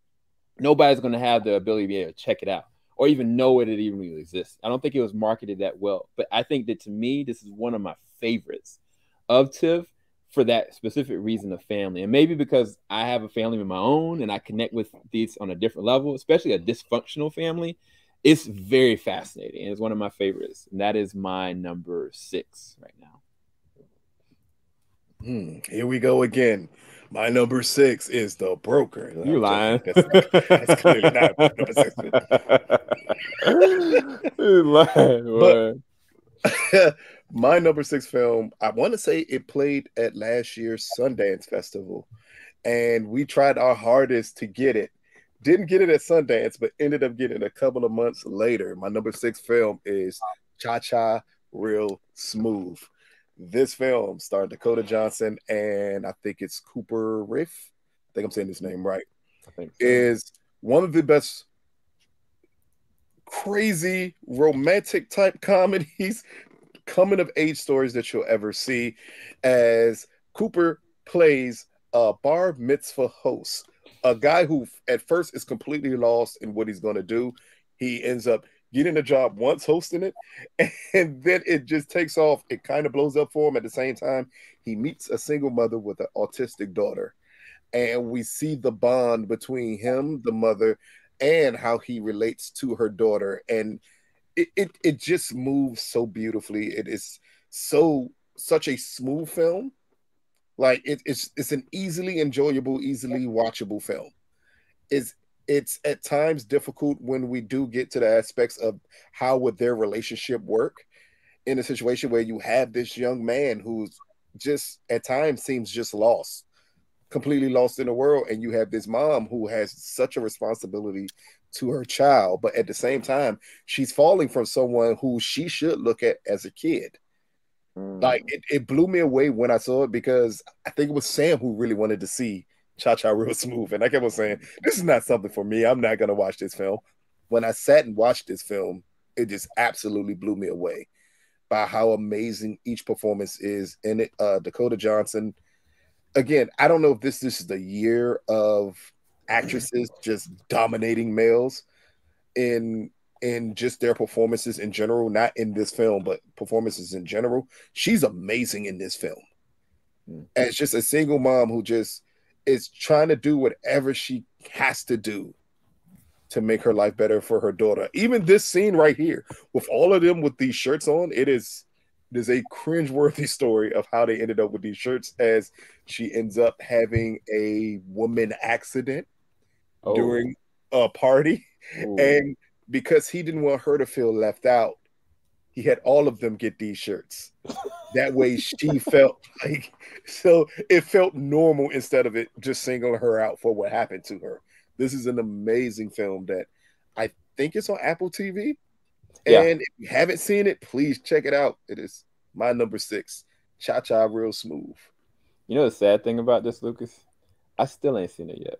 A: nobody's going to have the ability to be able to check it out or even know it even really exists. I don't think it was marketed that well, but I think that to me, this is one of my favorites of TIFF for that specific reason of family. And maybe because I have a family of my own and I connect with these on a different level, especially a dysfunctional family, it's very fascinating. And it's one of my favorites. And that is my number 6 right now.
B: Here we go again. My number 6 is The Broker.
A: You lying.
B: That's clearly not number 6.
A: You lying,
B: but my number 6 film, I want to say it played at last year's Sundance Festival. And we tried our hardest to get it. Didn't get it at Sundance, but ended up getting it a couple of months later. My number 6 film is Cha-Cha Real Smooth. This film starred Dakota Johnson and I think it's Cooper Riff. I think I'm saying his name right.
A: I think so.
B: Is one of the best crazy romantic type comedies, coming of age stories that you'll ever see, as Cooper plays a bar mitzvah host, a guy who at first is completely lost in what he's going to do. He ends up getting a job once hosting it, and then it just takes off. It kind of blows up for him. At the same time, he meets a single mother with an autistic daughter, and we see the bond between him, the mother, and how he relates to her daughter. And it just moves so beautifully. It is such a smooth film. Like it's an easily enjoyable, easily watchable film. It's at times difficult when we do get to the aspects of how would their relationship work in a situation where you have this young man who's just at times seems just lost, completely lost in the world, and you have this mom who has such a responsibility to her child, but at the same time she's falling from someone who she should look at as a kid. Like it blew me away when I saw it, because I think it was Sam who really wanted to see Cha-Cha Real Smooth, and I kept on saying, this is not something for me, I'm not going to watch this film. When I sat and watched this film, it just absolutely blew me away by how amazing each performance is in it. Dakota Johnson, again, I don't know if this is the year of actresses just dominating males in just their performances in general, not in this film, but performances in general. She's amazing in this film. As just a single mom who just is trying to do whatever she has to do to make her life better for her daughter. Even this scene right here, with all of them with these shirts on, it is a cringeworthy story of how they ended up with these shirts, as she ends up having a woman accident during a party. And because he didn't want her to feel left out, he had all of them get these shirts. That way she felt like, so it felt normal instead of it just singling her out for what happened to her. This is an amazing film that I think it's on Apple TV. And if you haven't seen it, please check it out. It is my number 6, Cha-Cha Real Smooth.
A: You know the sad thing about this, Lucas? I still ain't seen it yet.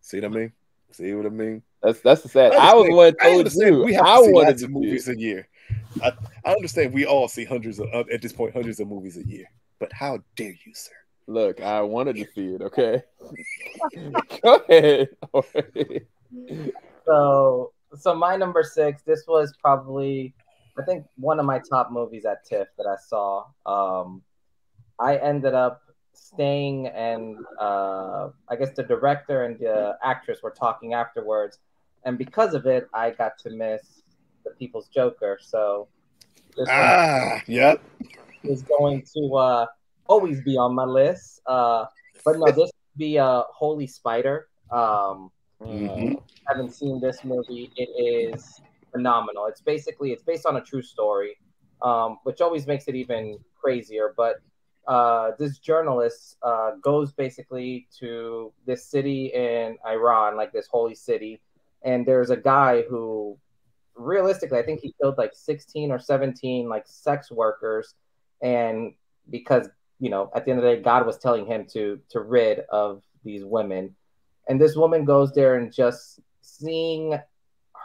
B: See what I mean? See what I mean?
A: That's the sad. I was one told you.
B: We have to see lots of movies a year. I understand we all see hundreds of movies a year. But how dare you, sir?
A: Look, I wanted to see it. Okay, go ahead.
C: So my number 6. This was probably, I think, one of my top movies at TIFF that I saw. I ended up staying, and I guess the director and the actress were talking afterwards, and because of it, I got to miss the people's Joker. So this
B: yep.
C: is going to always be on my list. But no, this would be Holy Spider. Haven't seen this movie. It is phenomenal. It's based on a true story, which always makes it even crazier. But this journalist goes basically to this city in Iran, like this holy city, and there's a guy who, realistically, I think he killed like 16 or 17 like sex workers, and because at the end of the day, God was telling him to rid of these women, and this woman goes there and just seeing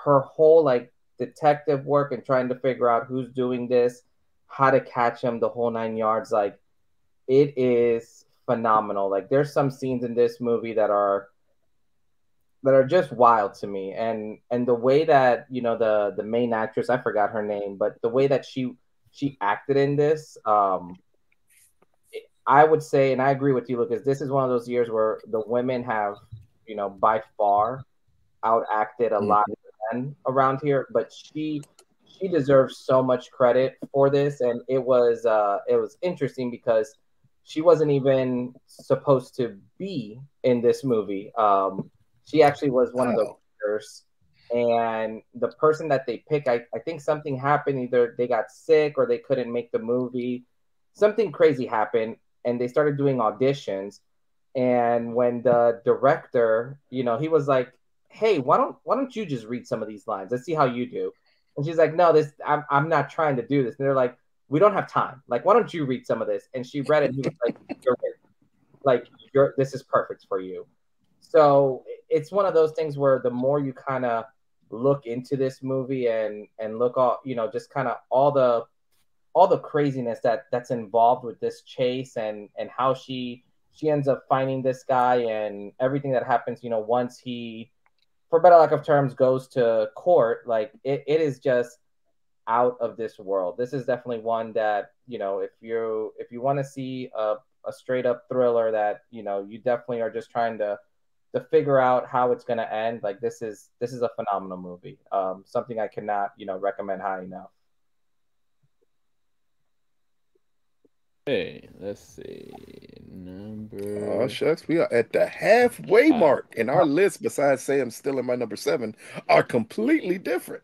C: her whole like detective work and trying to figure out who's doing this, how to catch him, the whole 9 yards. Like, it is phenomenal. Like, there's some scenes in this movie that are just wild to me, and the way that the main actress, I forgot her name, but the way that she acted in this, I would say, and I agree with you, Lucas, this is one of those years where the women have by far outacted a lot of men around here, but she deserves so much credit for this. And it was interesting because she wasn't even supposed to be in this movie. She actually was one of the writers, and the person that they pick, I think something happened. Either they got sick or they couldn't make the movie. Something crazy happened, and they started doing auditions. And when the director, he was like, "Hey, why don't you just read some of these lines? Let's see how you do." And she's like, "No, I'm not trying to do this." And they're like, "We don't have time. Like, why don't you read some of this?" And she read it, and he was like, this is perfect for you." So it's one of those things where the more you kind of look into this movie and look all, just kind of all the craziness that's involved with this chase, and how she ends up finding this guy, and everything that happens, once he, for better lack of terms, goes to court. Like, it is just out of this world. This is definitely one that, if you want to see a straight up thriller that, you definitely are just trying to figure out how it's going to end. Like, this is a phenomenal movie. Something I cannot, recommend high enough.
A: Hey, let's see. Number.
B: Oh, shucks. We are at the halfway mark, and our list, besides Sam still in my number 7, are completely different.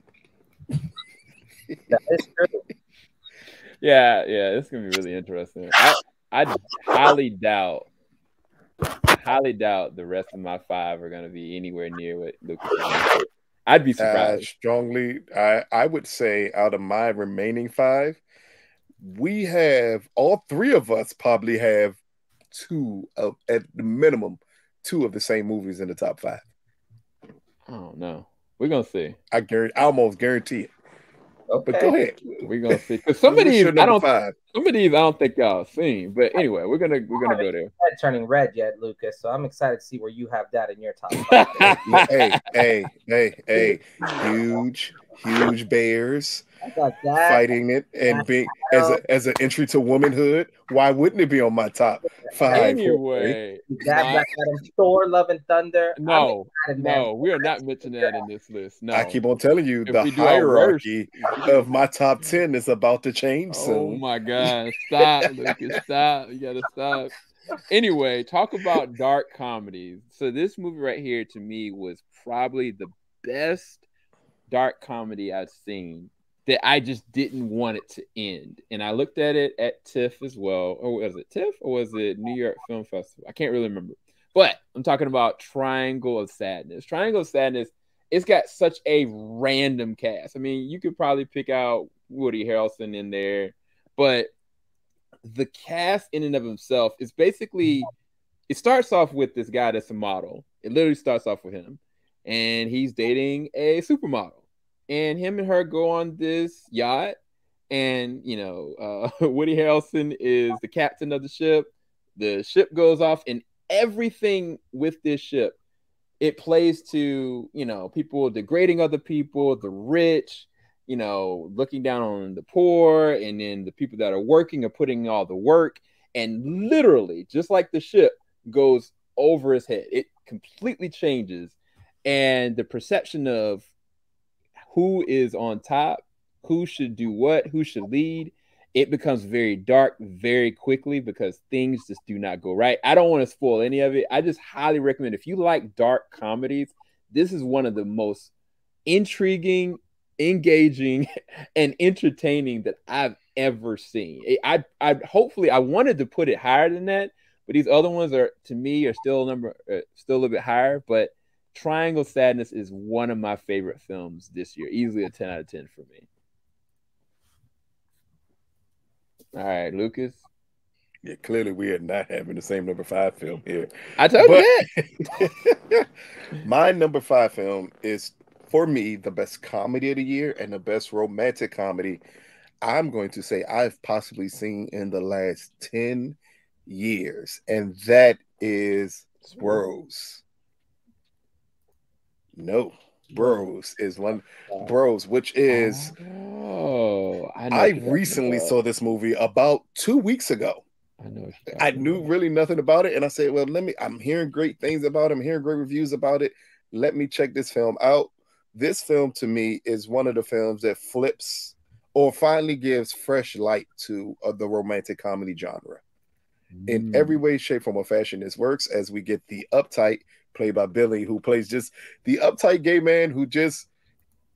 C: That is true.
A: Yeah, it's gonna be really interesting. I highly doubt the rest of my 5 are gonna be anywhere near what Lucas is gonna say. I'd be surprised.
B: I would say, out of my remaining 5, we have, all 3 of us probably have at the minimum 2 of the same movies in the top 5.
A: I don't know. We're gonna see.
B: I almost guarantee it.
C: Okay.
B: But go ahead.
A: We're gonna see. Because some of these I don't think y'all seen. But anyway, we're gonna go there.
C: Turning red yet, Lucas? So I'm excited to see where you have that in your top 5.
B: hey! Huge bears fighting it and being as an entry to womanhood. Why wouldn't it be on my top 5?
A: Anyway,
C: that Thor: Love and Thunder.
A: No, we are not mentioning that in this list. No,
B: I keep on telling you, the hierarchy of my top 10 is about to change soon.
A: Oh my gosh! Stop, Lucas! Stop! You gotta stop. Anyway, talk about dark comedies. So this movie right here, to me, was probably the best dark comedy I've seen, that I just didn't want it to end. And I looked at it at TIFF as well. Or was it TIFF or was it New York Film Festival? I can't really remember. But I'm talking about Triangle of Sadness. Triangle of Sadness, it's got such a random cast. I mean, you could probably pick out Woody Harrelson in there, but the cast in and of himself is basically, it starts off with this guy that's a model. It literally starts off with him, and he's dating a supermodel. And him and her go on this yacht, and Woody Harrelson is the captain of the ship. The ship goes off, and everything with this ship, it plays to people degrading other people, the rich, looking down on the poor, and then the people that are working are putting all the work, and literally, just like the ship goes over his head, it completely changes, and the perception of who is on top, who should do what, who should lead, it becomes very dark very quickly because things just do not go right. I don't want to spoil any of it. I just highly recommend, if you like dark comedies, this is one of the most intriguing, engaging, and entertaining that I've ever seen. I hopefully I wanted to put it higher than that, but these other ones are, to me, are still still a little bit higher. But Triangle Sadness is one of my favorite films this year. Easily a 10 out of 10 for me. All right, Lucas.
B: Yeah, clearly we are not having the same number 5 film here.
A: I told you that.
B: My number 5 film is, for me, the best comedy of the year and the best romantic comedy I'm going to say I've possibly seen in the last 10 years. And that is Bros. No, Bros is one. Bros, which is, I recently saw this movie about 2 weeks ago. I knew really nothing about it, and I said, well, I'm hearing great things about it. I'm hearing great reviews about it. Let me check this film out. This film, to me, is one of the films that flips or finally gives fresh light to the romantic comedy genre. In every way, shape, form, or fashion, this works, as we get the uptight, played by Billy, who plays just the uptight gay man who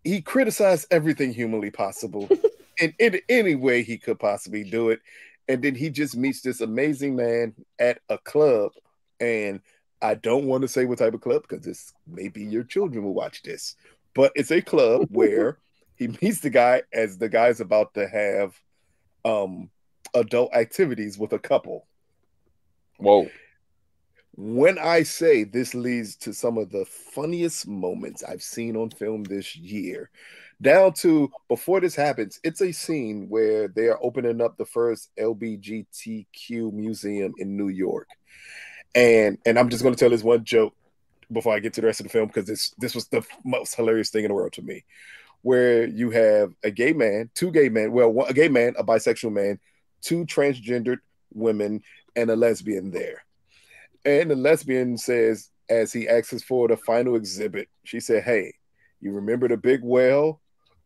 B: he criticized everything humanly possible in any way he could possibly do it. And then he just meets this amazing man at a club. And I don't want to say what type of club, because this maybe your children will watch this. But it's a club where he meets the guy as the guy's about to have adult activities with a couple.
A: Whoa.
B: When I say this leads to some of the funniest moments I've seen on film this year, down to, before this happens, it's a scene where they are opening up the first LGBTQ museum in New York. And I'm just going to tell this one joke before I get to the rest of the film, because this was the most hilarious thing in the world to me, where you have a gay man, two gay men, a gay man, a bisexual man, two transgendered women, and a lesbian there. And the lesbian says, as he asks for the final exhibit, she said, hey, you remember the big whale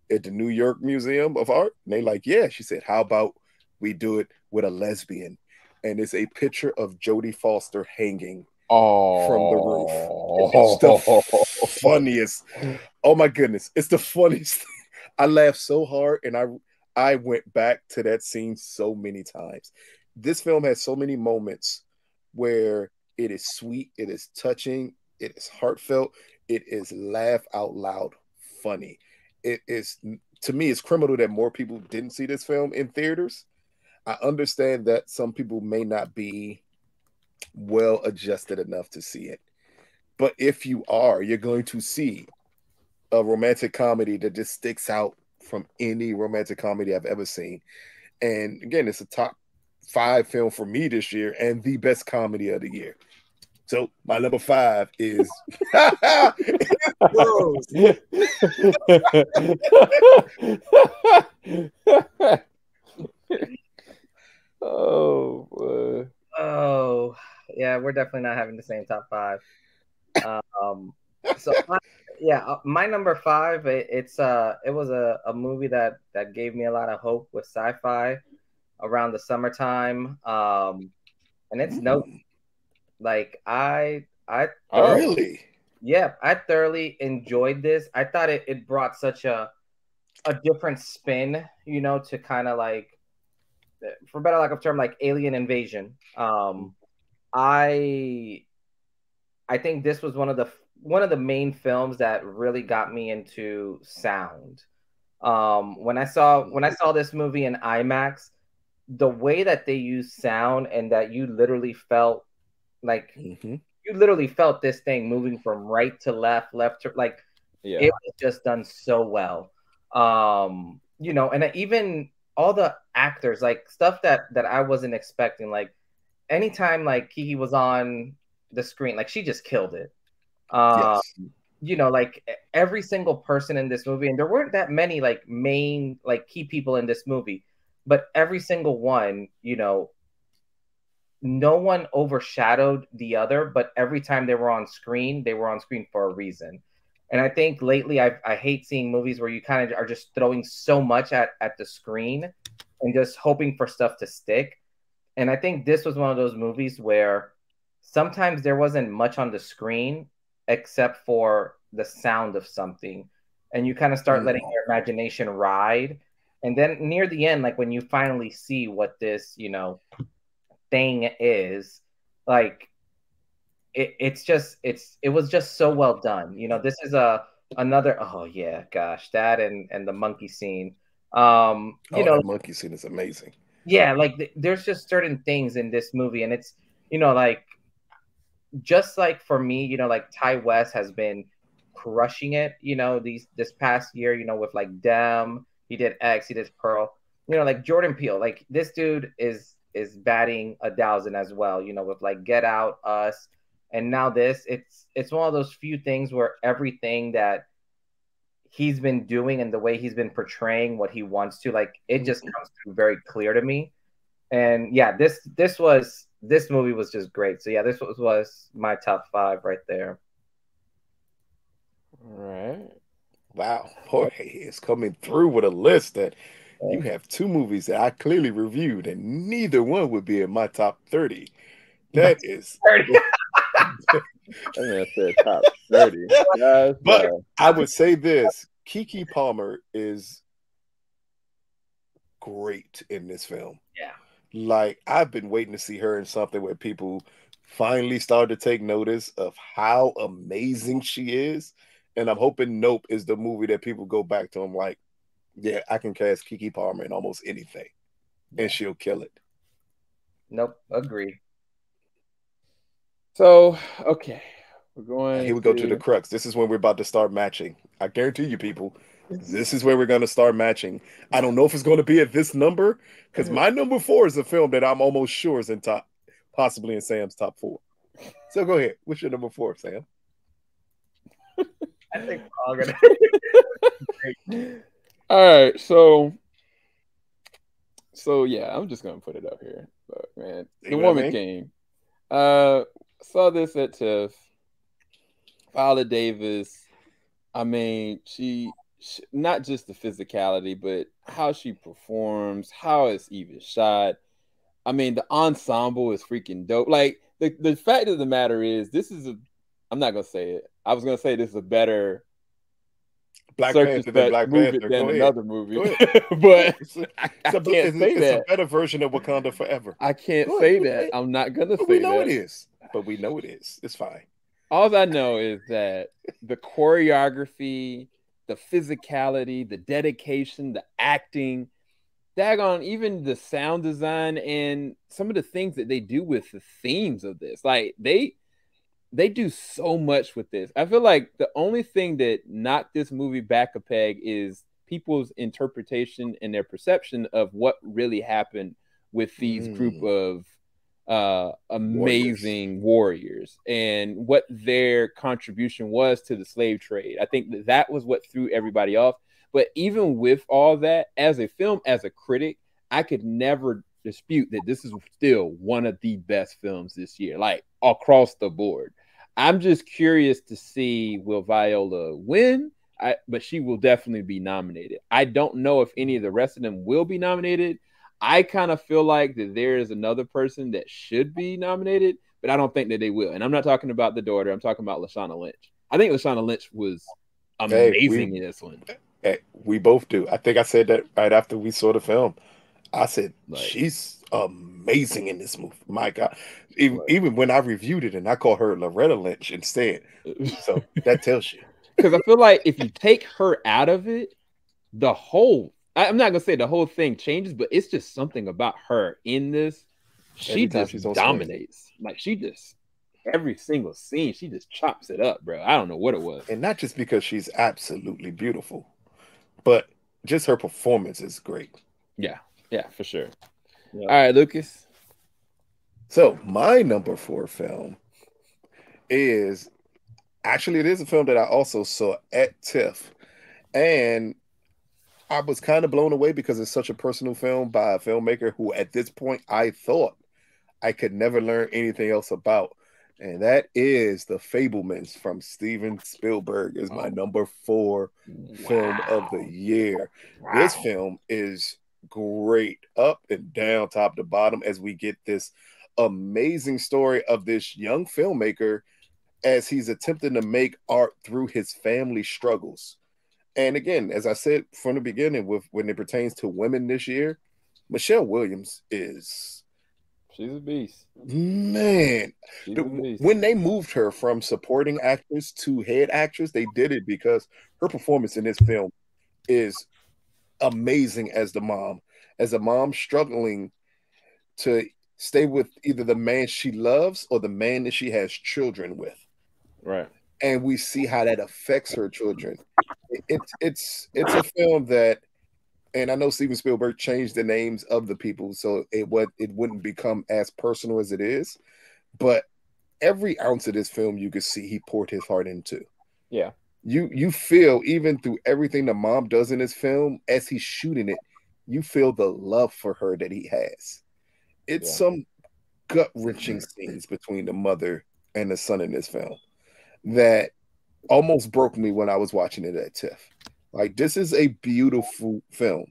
B: at the New York Museum of Art? And they like, yeah. She said, how about we do it with a lesbian? And it's a picture of Jodie Foster hanging from the roof. It's the funniest. Oh my goodness. It's the funniest thing. I laughed so hard, and I went back to that scene so many times. This film has so many moments where it is sweet, it is touching, it is heartfelt, it is laugh out loud funny. It is, to me, it's criminal that more people didn't see this film in theaters. I understand that some people may not be well adjusted enough to see it. But if you are, you're going to see a romantic comedy that just sticks out from any romantic comedy I've ever seen. And again, it's a top 5 film for me this year and the best comedy of the year. So my number 5 is Bros.
A: Oh boy.
C: Oh yeah, we're definitely not having the same top 5. So my number 5, it was a movie that gave me a lot of hope with sci-fi around the summertime. And it's like I
B: really,
C: yeah, I thoroughly enjoyed this. I thought it brought such a different spin, to kind of like, for better lack of term, like alien invasion. I think this was one of the main films that really got me into sound. When I saw this movie in IMAX, the way that they use sound, and that you literally felt like you literally felt this thing moving from right to left to like, it was just done so well. And even all the actors, like stuff that I wasn't expecting, like anytime like Kiki was on the screen, like she just killed it.
B: yes.
C: Like every single person in this movie, and there weren't that many like main like key people in this movie, but every single one, no one overshadowed the other, but every time they were on screen for a reason. And I think lately I hate seeing movies where you kind of are just throwing so much at the screen and just hoping for stuff to stick. And I think this was one of those movies where sometimes there wasn't much on the screen except for the sound of something. And you kind of start letting your imagination ride. And then near the end, like when you finally see what this, thing is, like it was just so well done. This is another, oh yeah, gosh, that and the monkey scene.
B: That monkey scene is amazing.
C: Yeah, like there's just certain things in this movie, and it's like just like for me, like Ty West has been crushing it, this past year, with like Dem, he did X, he did Pearl, like Jordan Peele, like this dude is batting 1,000 as well, with like Get Out, Us, and now this. It's one of those few things where everything that he's been doing and the way he's been portraying what he wants to, like it just comes through very clear to me. And yeah, this movie was just great. So yeah, this was my top 5 right there.
A: All right.
B: Wow, Jorge is coming through with a list that you have 2 movies that I clearly reviewed, and neither one would be in my top 30. That is
C: 30.
A: I'm gonna say top 30.
B: But I would say this: Keke Palmer is great in this film.
C: Yeah.
B: Like, I've been waiting to see her in something where people finally started to take notice of how amazing she is. And I'm hoping Nope is the movie that people go back to. I'm like, yeah, I can cast Keke Palmer in almost anything, and she'll kill it.
C: Nope, agree.
A: So, okay, we're going.
B: Here we go to the crux. This is when we're about to start matching. I guarantee you, people, this is where we're going to start matching. I don't know if it's going to be at this number, because my number 4 is a film that I'm almost sure is in possibly in Sam's top 4. So go ahead. What's your number 4, Sam?
C: I think we're all gonna.
A: All right, so yeah, I'm just gonna put it up here. But man, The Woman King. Saw this at TIFF. Viola Davis. I mean, she not just the physicality, but how she performs, how it's even shot. I mean, the ensemble is freaking dope. Like the fact of the matter is, I'm not gonna say it. I was gonna say this is a better
B: Black Panther than Black Panther
A: than another movie, but I can't say that.
B: It's a better version of Wakanda Forever.
A: I can't say that. I'm not gonna say that.
B: We know it is, but we know it is. It's fine.
A: All I know is that the choreography, the physicality, the dedication, the acting, daggone, even the sound design and some of the things that they do with the themes of this, like they do so much with this. I feel like the only thing that knocked this movie back a peg is people's interpretation and their perception of what really happened with these group of amazing warriors and what their contribution was to the slave trade. I think that was what threw everybody off. But even with all that, as a film, as a critic, I could never dispute that this is still one of the best films this year, like across the board. I'm just curious to see, will Viola win? But she will definitely be nominated. I don't know if any of the rest of them will be nominated. I kind of feel like that there is another person that should be nominated, but I don't think that they will. And I'm not talking about the daughter. I'm talking about Lashana Lynch. I think Lashana Lynch was amazing in this one.
B: We both do. I think I said that right after we saw the film. I said, she's amazing in this movie. My God. Even when I reviewed it and I called her Loretta Lynch instead. So that tells you.
A: Because I feel like if you take her out of it, I'm not going to say the whole thing changes, but it's just something about her in this. She just dominates. Like she just, every single scene, she just chops it up, bro. I don't know what it was.
B: And not just because she's absolutely beautiful, but just her performance is great.
A: Yeah, for sure. Yep. All right, Lucas.
B: So my number 4 film is actually, it is a film that I also saw at TIFF. And I was kind of blown away because it's such a personal film by a filmmaker who at this point I thought I could never learn anything else about. And that is The Fablemans from Steven Spielberg is my number 4 film of the year.
A: Wow.
B: This film is great, up and down, top to bottom, as we get this amazing story of this young filmmaker as he's attempting to make art through his family struggles. And again, as I said from the beginning, when it pertains to women this year, Michelle Williams is...
A: she's a beast.
B: Man, when they moved her from supporting actress to head actress, they did it because her performance in this film is amazing as a mom struggling to stay with either the man she loves or the man that she has children with.
A: Right.
B: And we see how that affects her children. It's a film that, and I know Steven Spielberg changed the names of the people so it wouldn't become as personal as it is, but every ounce of this film you could see he poured his heart into.
A: Yeah.
B: You feel, even through everything the mom does in this film, as he's shooting it, you feel the love for her that he has. It's some gut-wrenching scenes between the mother and the son in this film that almost broke me when I was watching it at TIFF. Like, this is a beautiful film.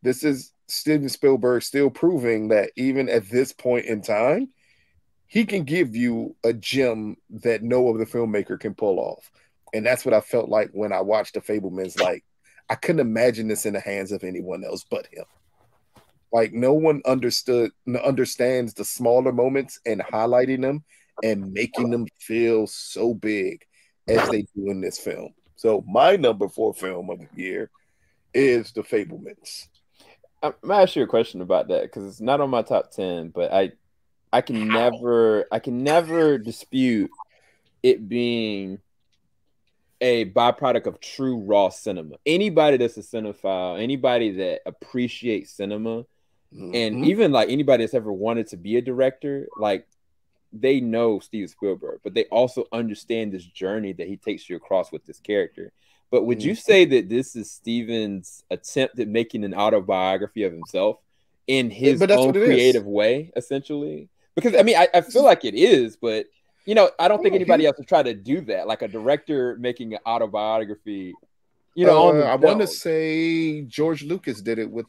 B: This is Steven Spielberg still proving that even at this point in time, he can give you a gem that no other filmmaker can pull off. And that's what I felt like when I watched The Fablemans. Like, I couldn't imagine this in the hands of anyone else but him. Like, no one understands the smaller moments and highlighting them and making them feel so big as they do in this film. So my number 4 film of the year is The Fablemans.
A: I'm gonna ask you a question about that because it's not on my top 10, but I can never dispute it being a byproduct of true raw cinema. Anybody that's a cinephile, anybody that appreciates cinema, and even like anybody that's ever wanted to be a director, like, they know Steven Spielberg, but they also understand this journey that he takes you across with this character. But would you say that this is Steven's attempt at making an autobiography of himself in his own creative way, essentially? Because, I mean, I feel like it is, but, you know, I don't think anybody else would try to do that, like a director making an autobiography, you know, on
B: I want to say George Lucas did it with,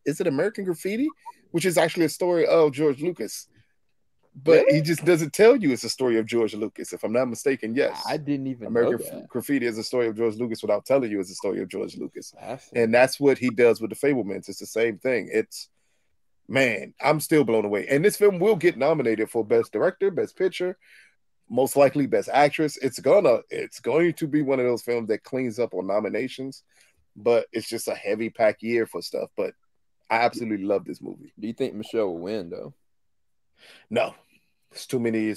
B: is it American Graffiti? Which is actually a story of George Lucas. But he just doesn't tell you it's a story of George Lucas, if I'm not mistaken. Yes,
A: I didn't even
B: American
A: know that.
B: Graffiti is a story of George Lucas without telling you it's a story of George Lucas. And that's what he does with The Fablemans. It's the same thing. It's, man, I'm still blown away. And this film will get nominated for Best Director, Best Picture, most likely Best Actress. It's going to be one of those films that cleans up on nominations, but it's just a heavy pack year for stuff. But I absolutely love this movie.
A: Do you think Michelle will win, though?
B: No, it's too many.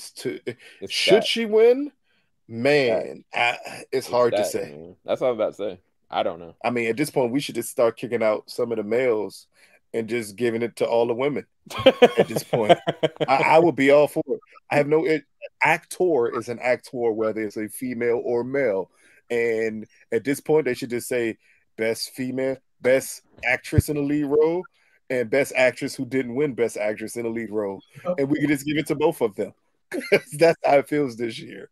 B: Should she win? Man, it's hard to say.
A: Man. That's what I was about to say. I don't know.
B: I mean, at this point, we should just start kicking out some of the males and just giving it to all the women. At this point, I would be all for it. I have no. Actor is an actor, whether it's a female or male. And at this point, they should just say best female, best actress in the lead role, and best actress who didn't win best actress in the lead role. And we could just give it to both of them. That's how it feels this year.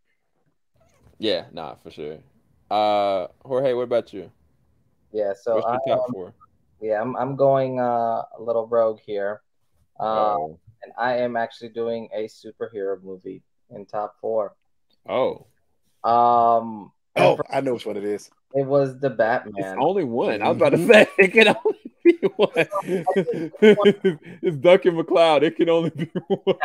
A: Yeah, nah, for sure. Jorge, what about you?
C: Yeah, so
A: what's your top 4?
C: Yeah, I'm going a little rogue here. And I am actually doing a superhero movie in top 4.
A: Oh.
B: I know which one it is.
C: It was the Batman.
A: It's only one. I was about to say it can only be one. It's Duncan MacLeod. It can only be one.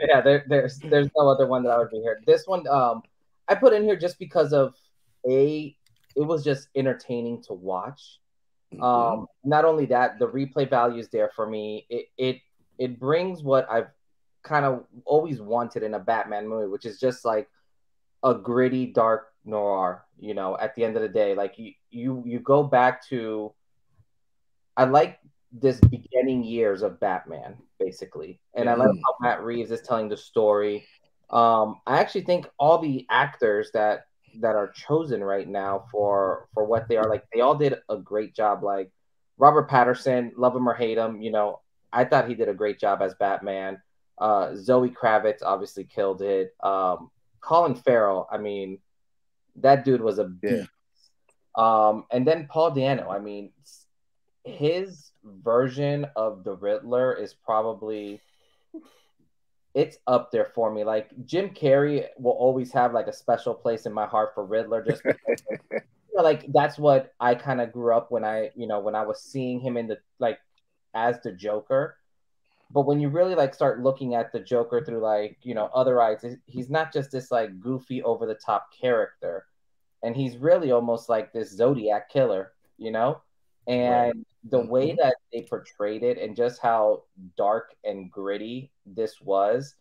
C: Yeah, there's no other one that I would be here. This one, I put in here just because of it was just entertaining to watch. Not only that, the replay value is there for me. It brings what I've kind of always wanted in a Batman movie, which is just like a gritty, dark noir. You know, at the end of the day, like you go back to, I like this beginning years of Batman, basically, and I like how Matt Reeves is telling the story. I actually think all the actors that are chosen right now for what they are, like, they all did a great job. Like Robert Pattinson, love him or hate him, you know, I thought he did a great job as Batman. Zoe Kravitz obviously killed it. Colin Farrell, I mean, that dude was a beast. And then Paul Dano, I mean, his version of the Riddler is probably, it's up there for me. Like Jim Carrey will always have like a special place in my heart for Riddler, just because, like that's what I kind of grew up when when I was seeing him in the like as the Joker. But when you really like start looking at the Joker through like other eyes, he's not just this like goofy over the top character, and he's really almost like this Zodiac killer, And the way that they portrayed it and just how dark and gritty this was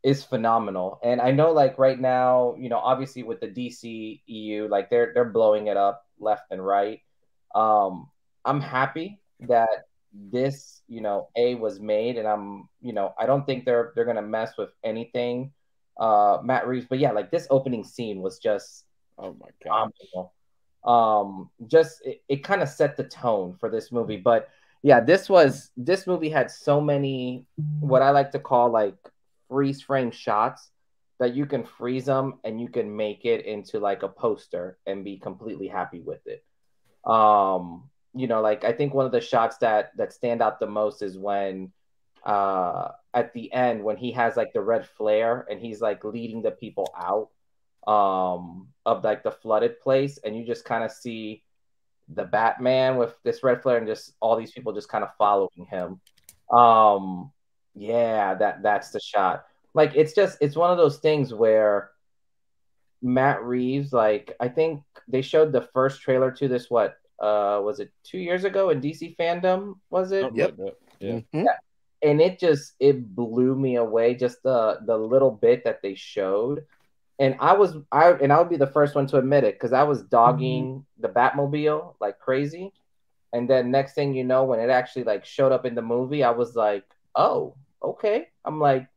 C: is phenomenal. And I know like right now, obviously with the DC EU, like they're blowing it up left and right. I'm happy that this, A was made, and I don't think they're gonna mess with anything, Matt Reeves. But yeah, like this opening scene was just
A: oh my god.
C: Just it kind of set the tone for this movie. But yeah, this movie had so many what I like to call like freeze frame shots that you can freeze them and you can make it into like a poster and be completely happy with it. Like I think one of the shots that stand out the most is when at the end when he has like the red flare and he's like leading the people out of like the flooded place, and you just kind of see the Batman with this red flare and just all these people just kind of following him. Yeah, that's the shot. Like it's one of those things where Matt Reeves, like I think they showed the first trailer to this, what was it 2 years ago in DC fandom, was it?
B: Yep.
A: Yeah.
C: Yeah. And it blew me away, just the little bit that they showed. And I would be the first one to admit it, because I was dogging the Batmobile like crazy. And then next thing you know, when it actually like showed up in the movie, I was like, oh, okay. I'm like,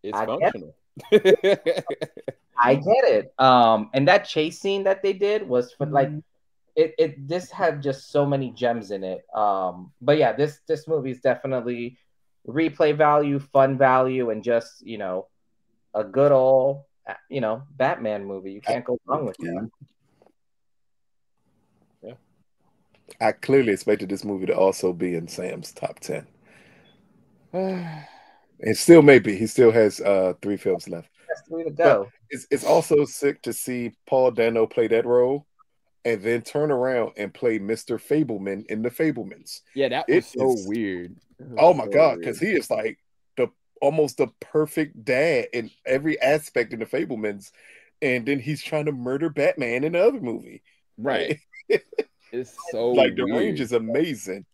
A: it's functional.
C: I get it. And that chase scene that they did was for, like this had just so many gems in it. But yeah, this movie is definitely replay value, fun value, and just a good old Batman movie. You can't go wrong with that.
A: Yeah.
B: I clearly expected this movie to also be in Sam's top 10. It still may be. He still has 3 films left.
C: That's 3 to go.
B: But it's also sick to see Paul Dano play that role and then turn around and play Mr. Fableman in The Fablemans.
A: Yeah, that was so weird.
B: Oh my god, because he is like almost the perfect dad in every aspect in The Fablemans, and then he's trying to murder Batman in the other movie.
A: Right. It's so
B: like the
A: weird.
B: range is amazing.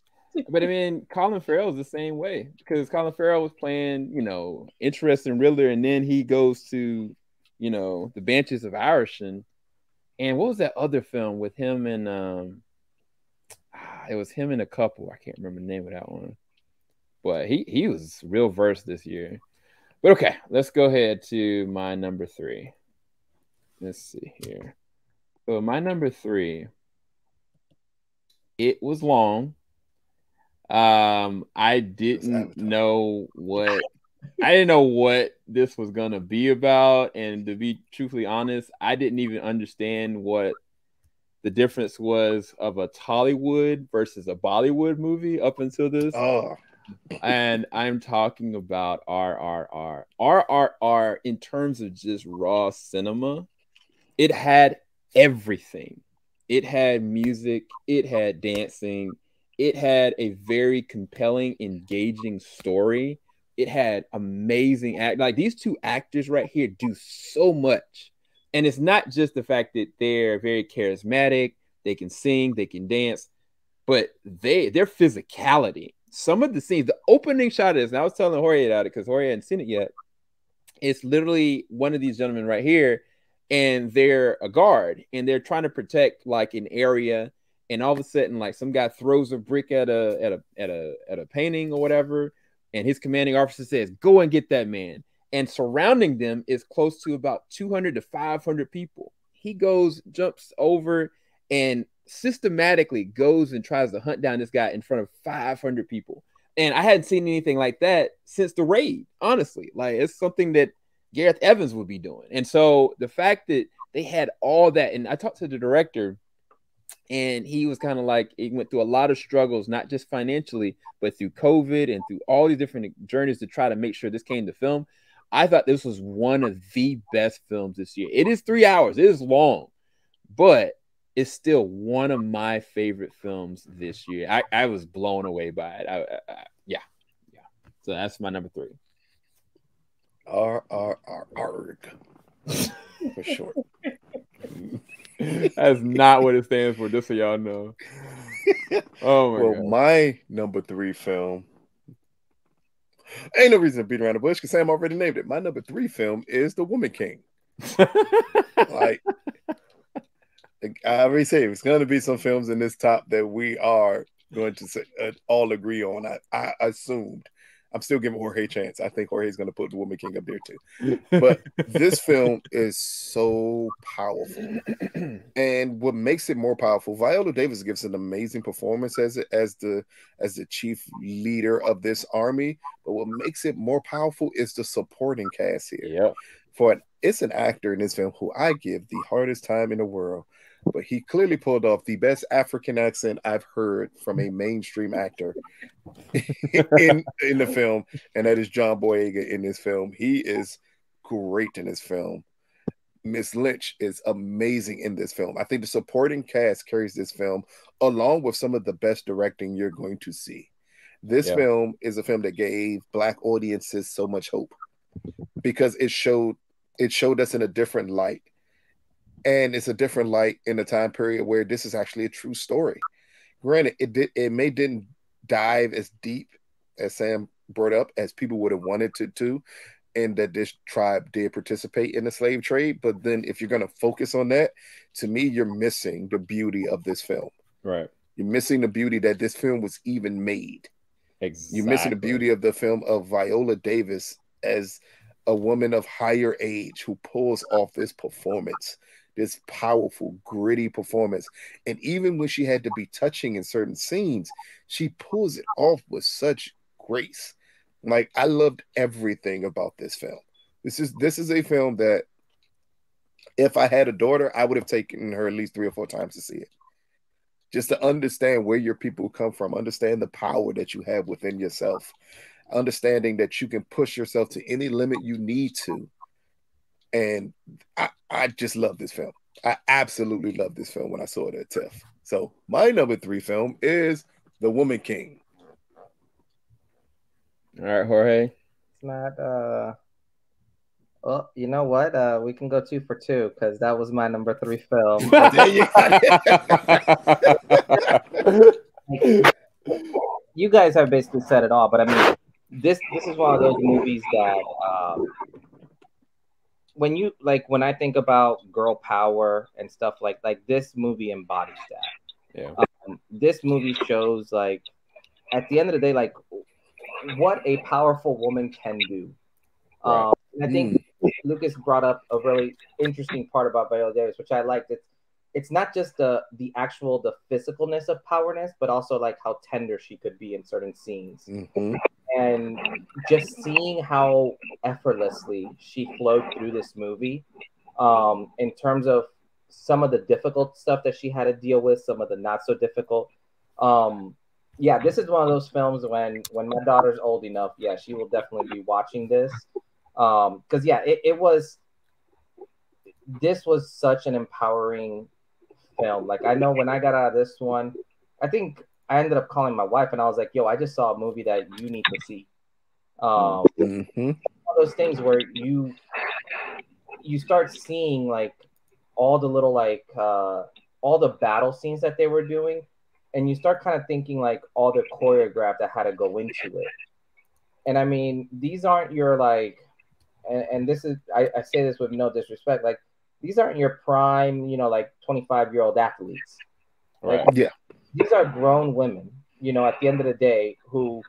A: But I mean, Colin Farrell is the same way, because Colin Farrell was playing, interesting Riddler, and then he goes to, the Banshees of Inisherin. And what was that other film with him and it was him and a couple. I can't remember the name of that one. But he was real versed this year. But okay, let's go ahead to my number 3. Let's see here. So my number 3, it was long. I didn't know what this was gonna be about, and to be truthfully honest, I didn't even understand what the difference was of a Tollywood versus a Bollywood movie up until this.
B: Oh.
A: And I'm talking about RRR. RRR, in terms of just raw cinema, it had everything. It had music, it had dancing, it had a very compelling, engaging story. It had amazing act. Like these 2 actors right here do so much. And it's not just the fact that they're very charismatic, they can sing, they can dance, but their physicality. Some of the scenes, the opening shot is, and I was telling Jorge about it because Jorge hadn't seen it yet. It's literally one of these gentlemen right here, and they're a guard, and they're trying to protect like an area, and all of a sudden, like some guy throws a brick at a painting or whatever, and his commanding officer says, "Go and get that man." And surrounding them is close to about 200 to 500 people. He goes, jumps over, and systematically goes and tries to hunt down this guy in front of 500 people. And I hadn't seen anything like that since The Raid, honestly. Like, it's something that Gareth Evans would be doing. And so the fact that they had all that, and I talked to the director, and he was kind of like, he went through a lot of struggles, not just financially, but through COVID and through all these different journeys to try to make sure this came to film. I thought this was one of the best films this year. It is 3 hours. It is long, but it's still one of my favorite films this year. I was blown away by it. Yeah. So that's my number 3.
B: ARG for short.
A: That's not what it stands for, just so y'all know. Oh my God.
B: My number 3 film, ain't no reason to beat around the bush because Sam already named it. My number 3 film is The Woman King. Like, I already said, it's going to be some films in this top that we are going to all agree on. I assumed. I'm still giving Jorge a chance. I think Jorge's going to put The Woman King up there too. But this film is so powerful. And what makes it more powerful, Viola Davis gives an amazing performance as the chief leader of this army. But what makes it more powerful is the supporting cast here.
A: Yeah.
B: It's an actor in this film who I give the hardest time in the world. But he clearly pulled off the best African accent I've heard from a mainstream actor in the film, and that is John Boyega in this film. He is great in this film. Miss Lynch is amazing in this film. I think the supporting cast carries this film along with some of the best directing you're going to see. This film is a film that gave Black audiences so much hope because it showed us in a different light. And it's a different light in a time period where this is actually a true story. Granted, it didn't dive as deep as Sam brought up as people would have wanted to, and that this tribe did participate in the slave trade. But then if you're going to focus on that, to me, you're missing the beauty of this film.
A: Right.
B: You're missing the beauty that this film was even made.
A: Exactly.
B: You're missing the beauty of the film of Viola Davis as a woman of higher age who pulls off this performance. This powerful, gritty performance. And even when she had to be touching in certain scenes, she pulls it off with such grace. Like, I loved everything about this film. This is a film that if I had a daughter, I would have taken her at least 3 or 4 times to see it. Just to understand where your people come from, understand the power that you have within yourself, understanding that you can push yourself to any limit you need to. And I just love this film. I absolutely love this film when I saw it at TIFF. So my number 3 film is The Woman King.
A: All right, Jorge.
C: It's not. Well, you know what? We can go 2 for 2 because that was my number 3 film. You guys have basically said it all, but I mean, this is one of those movies that. When I think about girl power and stuff like this movie embodies that.
A: Yeah.
C: This movie shows, like, at the end of the day, like, what a powerful woman can do.
A: Right.
C: And I think Lucas brought up a really interesting part about Viola Davis, which I liked. It's not just the physicalness of powerness, but also like how tender she could be in certain scenes.
B: Mm-hmm.
C: And just seeing how effortlessly she flowed through this movie, in terms of some of the difficult stuff that she had to deal with, some of the not so difficult. This is one of those films when my daughter's old enough, she will definitely be watching this. Because this was such an empowering film. Like, I know when I got out of this one, I think I ended up calling my wife and I was like, yo, I just saw a movie that you need to see. One of those things where you start seeing like all the little all the battle scenes that they were doing, and you start kind of thinking like all the choreograph that had to go into it. And I mean, these aren't your like, and this is, I say this with no disrespect, like, these aren't your prime, like 25-year-old athletes.
A: Right.
C: Like, these are grown women, at the end of the day, who,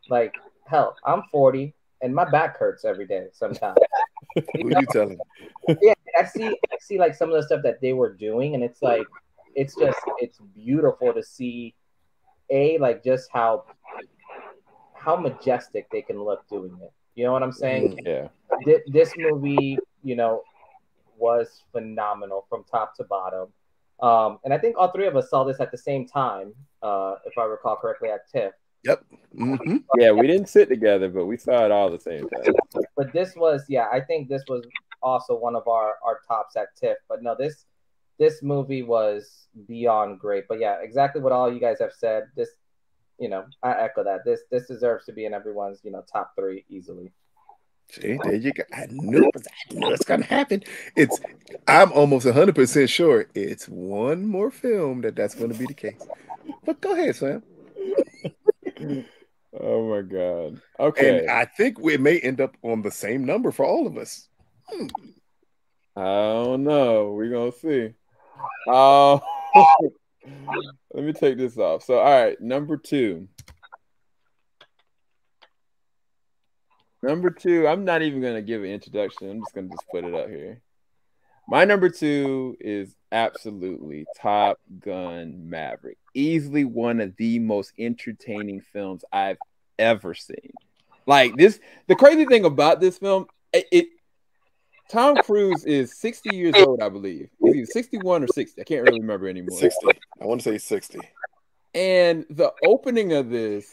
C: like, hell, I'm 40 and my back hurts every day sometimes.
B: Who are you telling?
C: Yeah, I see like some of the stuff that they were doing, and it's like, it's beautiful to see, like, just how how majestic they can look doing it. You know what I'm saying?
A: Yeah.
C: This movie, was phenomenal from top to bottom. And I think all three of us saw this at the same time, if I recall correctly, at TIFF.
B: Yep. Mm-hmm.
A: Yeah, we didn't sit together, but we saw it all at the same time.
C: But this was, I think this was also one of our tops at TIFF. But no, this movie was beyond great. But yeah, exactly what all you guys have said. This, I echo that. This deserves to be in everyone's, top three easily.
B: See, there you go. I knew it's gonna happen. I'm almost 100% sure it's one more film that's gonna be the case. But go ahead, Sam.
A: Oh my God. Okay.
B: And I think we may end up on the same number for all of us.
A: I don't know. We're gonna see. Let me take this off. So, all right, number two. Number two, I'm not even gonna give an introduction. I'm just gonna put it up here. My number two is absolutely Top Gun Maverick. Easily one of the most entertaining films I've ever seen. Like this, the crazy thing about this film, Tom Cruise is 60 years old, I believe. He's either 61 or 60. I can't really remember anymore.
B: 60. I want to say 60.
A: And the opening of this,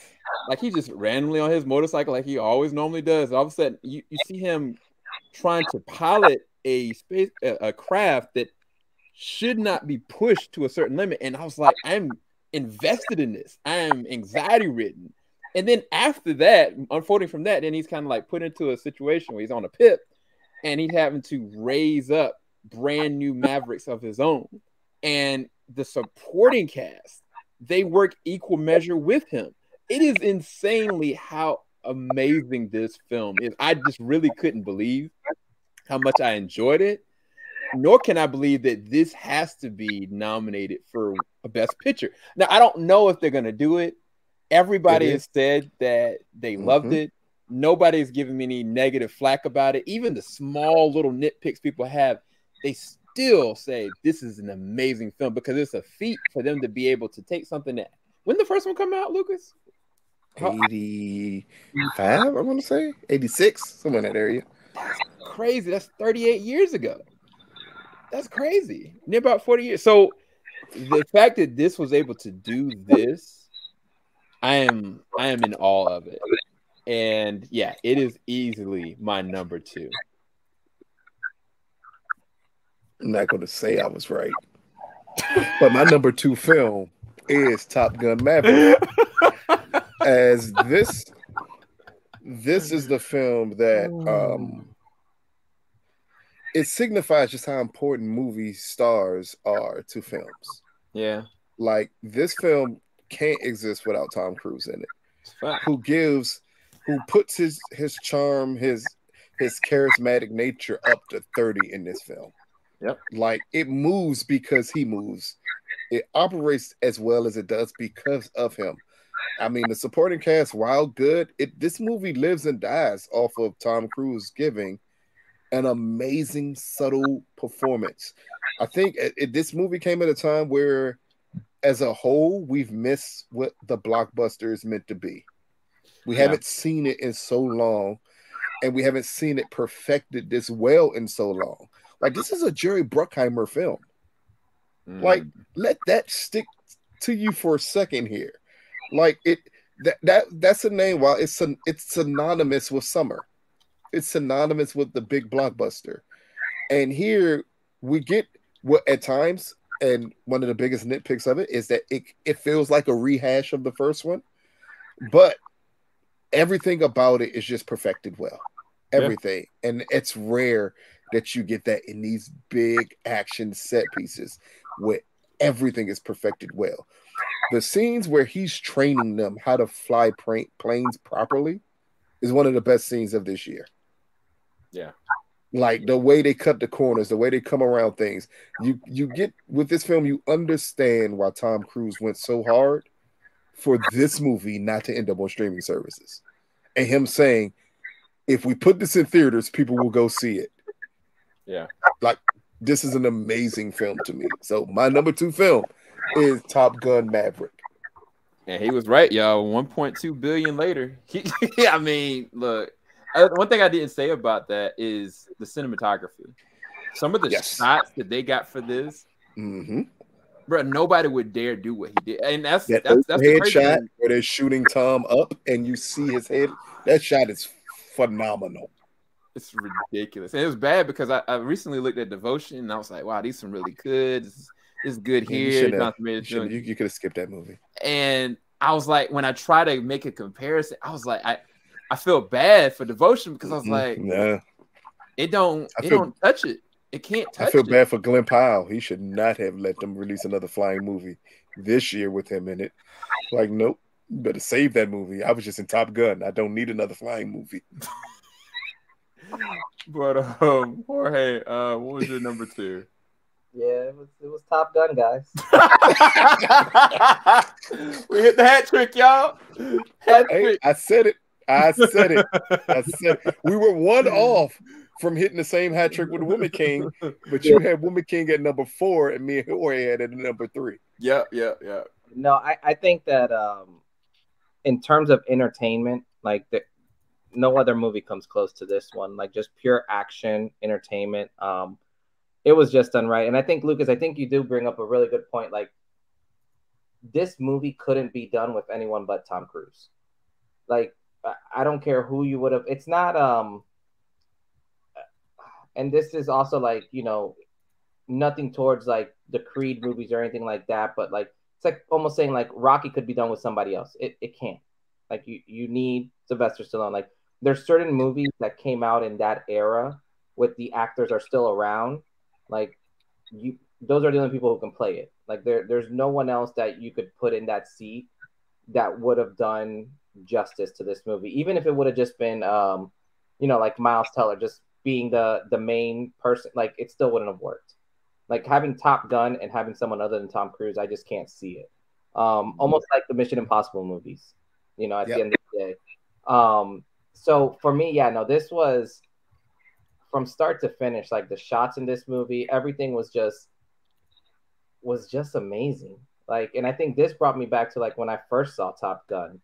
A: like he just randomly on his motorcycle, like he always normally does. All of a sudden, you see him trying to pilot a craft that should not be pushed to a certain limit. And I was like, I'm invested in this. I am anxiety ridden. And then after that, unfolding from that, then he's kind of like put into a situation where he's on a pip and he's having to raise up brand new Mavericks of his own. And the supporting cast, they work equal measure with him. It is insanely how amazing this film is. I just really couldn't believe how much I enjoyed it. Nor can I believe that this has to be nominated for a Best Picture. Now, I don't know if they're going to do it. Everybody has said that they loved it. Nobody's giving me any negative flack about it. Even the small little nitpicks people have, they still say this is an amazing film because it's a feat for them to be able to take something that. When did the first one come out, Lucas?
B: 85, I want to say 86, somewhere in that area.
A: That's crazy. That's 38 years ago. That's crazy. Near about 40 years. So the fact that this was able to do this, I am in awe of it. And yeah, it is easily my number two.
B: I'm not going to say I was right, but my number two film is Top Gun Maverick. As this is the film that it signifies just how important movie stars are to films.
A: Yeah,
B: like this film can't exist without Tom Cruise in it. Who puts his charm, his charismatic nature up to 30 in this film.
A: Yep.
B: Like it moves because he moves. It operates as well as it does because of him. I mean, the supporting cast, while good, this movie lives and dies off of Tom Cruise giving an amazing, subtle performance. I think this movie came at a time where, as a whole, we've missed what the blockbuster is meant to be. We haven't seen it in so long, and we haven't seen it perfected this well in so long. Like, this is a Jerry Bruckheimer film. Like, let that stick to you for a second here. Like, that's a name. While it's synonymous with summer, it's synonymous with the big blockbuster. And here we get what at times, and one of the biggest nitpicks of it is that it feels like a rehash of the first one, but everything about it is just perfected well. Everything. Yeah. And it's rare that you get that in these big action set pieces where everything is perfected well. The scenes where he's training them how to fly planes properly is one of the best scenes of this year.
A: Yeah.
B: Like the way they cut the corners, the way they come around things. You get with this film, you understand why Tom Cruise went so hard for this movie not to end up on streaming services. And him saying, if we put this in theaters, people will go see it.
A: Yeah.
B: Like, this is an amazing film to me. So my number two film is Top Gun Maverick.
A: And he was right, y'all. 1.2 billion later. I mean, look. One thing I didn't say about that is the cinematography. Some of the shots that they got for this, bro, nobody would dare do what he did. And that's the
B: headshot where they're shooting Tom up and you see his head. That shot is phenomenal.
A: It's ridiculous. And it was bad because I recently looked at Devotion and I was like, wow, these some really good. This is good here.
B: You could have skipped that movie.
A: And I was like, when I try to make a comparison, I was like, I feel bad for Devotion because I was like, it don't touch it. It can't touch it.
B: I feel bad for Glenn Powell. He should not have let them release another flying movie this year with him in it. Like, nope, you better save that movie. I was just in Top Gun. I don't need another flying movie.
A: But Jorge, what was your number 2?
C: Yeah, it was Top Gun, guys.
A: We hit the hat trick, y'all.
B: Hey, I said it. We were one off from hitting the same hat trick with Woman King, but you had Woman King at number 4 and me and Jorge had it at number 3.
A: Yeah.
C: No, I think that in terms of entertainment, like no other movie comes close to this one. Like just pure action, entertainment. It was just done right. And I think, Lucas, you do bring up a really good point. Like this movie couldn't be done with anyone but Tom Cruise. Like, I don't care who you would have. It's not, and this is also like, you know, nothing towards like the Creed movies or anything like that. But like, it's like almost saying like Rocky could be done with somebody else. It can't. Like you need Sylvester Stallone. Like there's certain movies that came out in that era with the actors are still around. Like those are the only people who can play it. Like there's no one else that you could put in that seat that would have done justice to this movie, even if it would have just been you know, like Miles Teller just being the main person. Like it still wouldn't have worked. Like having Top Gun and having someone other than Tom Cruise, I just can't see it. Almost like the Mission Impossible movies, you know, at the end of the day. So for me, this was from start to finish, like the shots in this movie, everything was just amazing. Like, and I think this brought me back to like when I first saw Top Gun.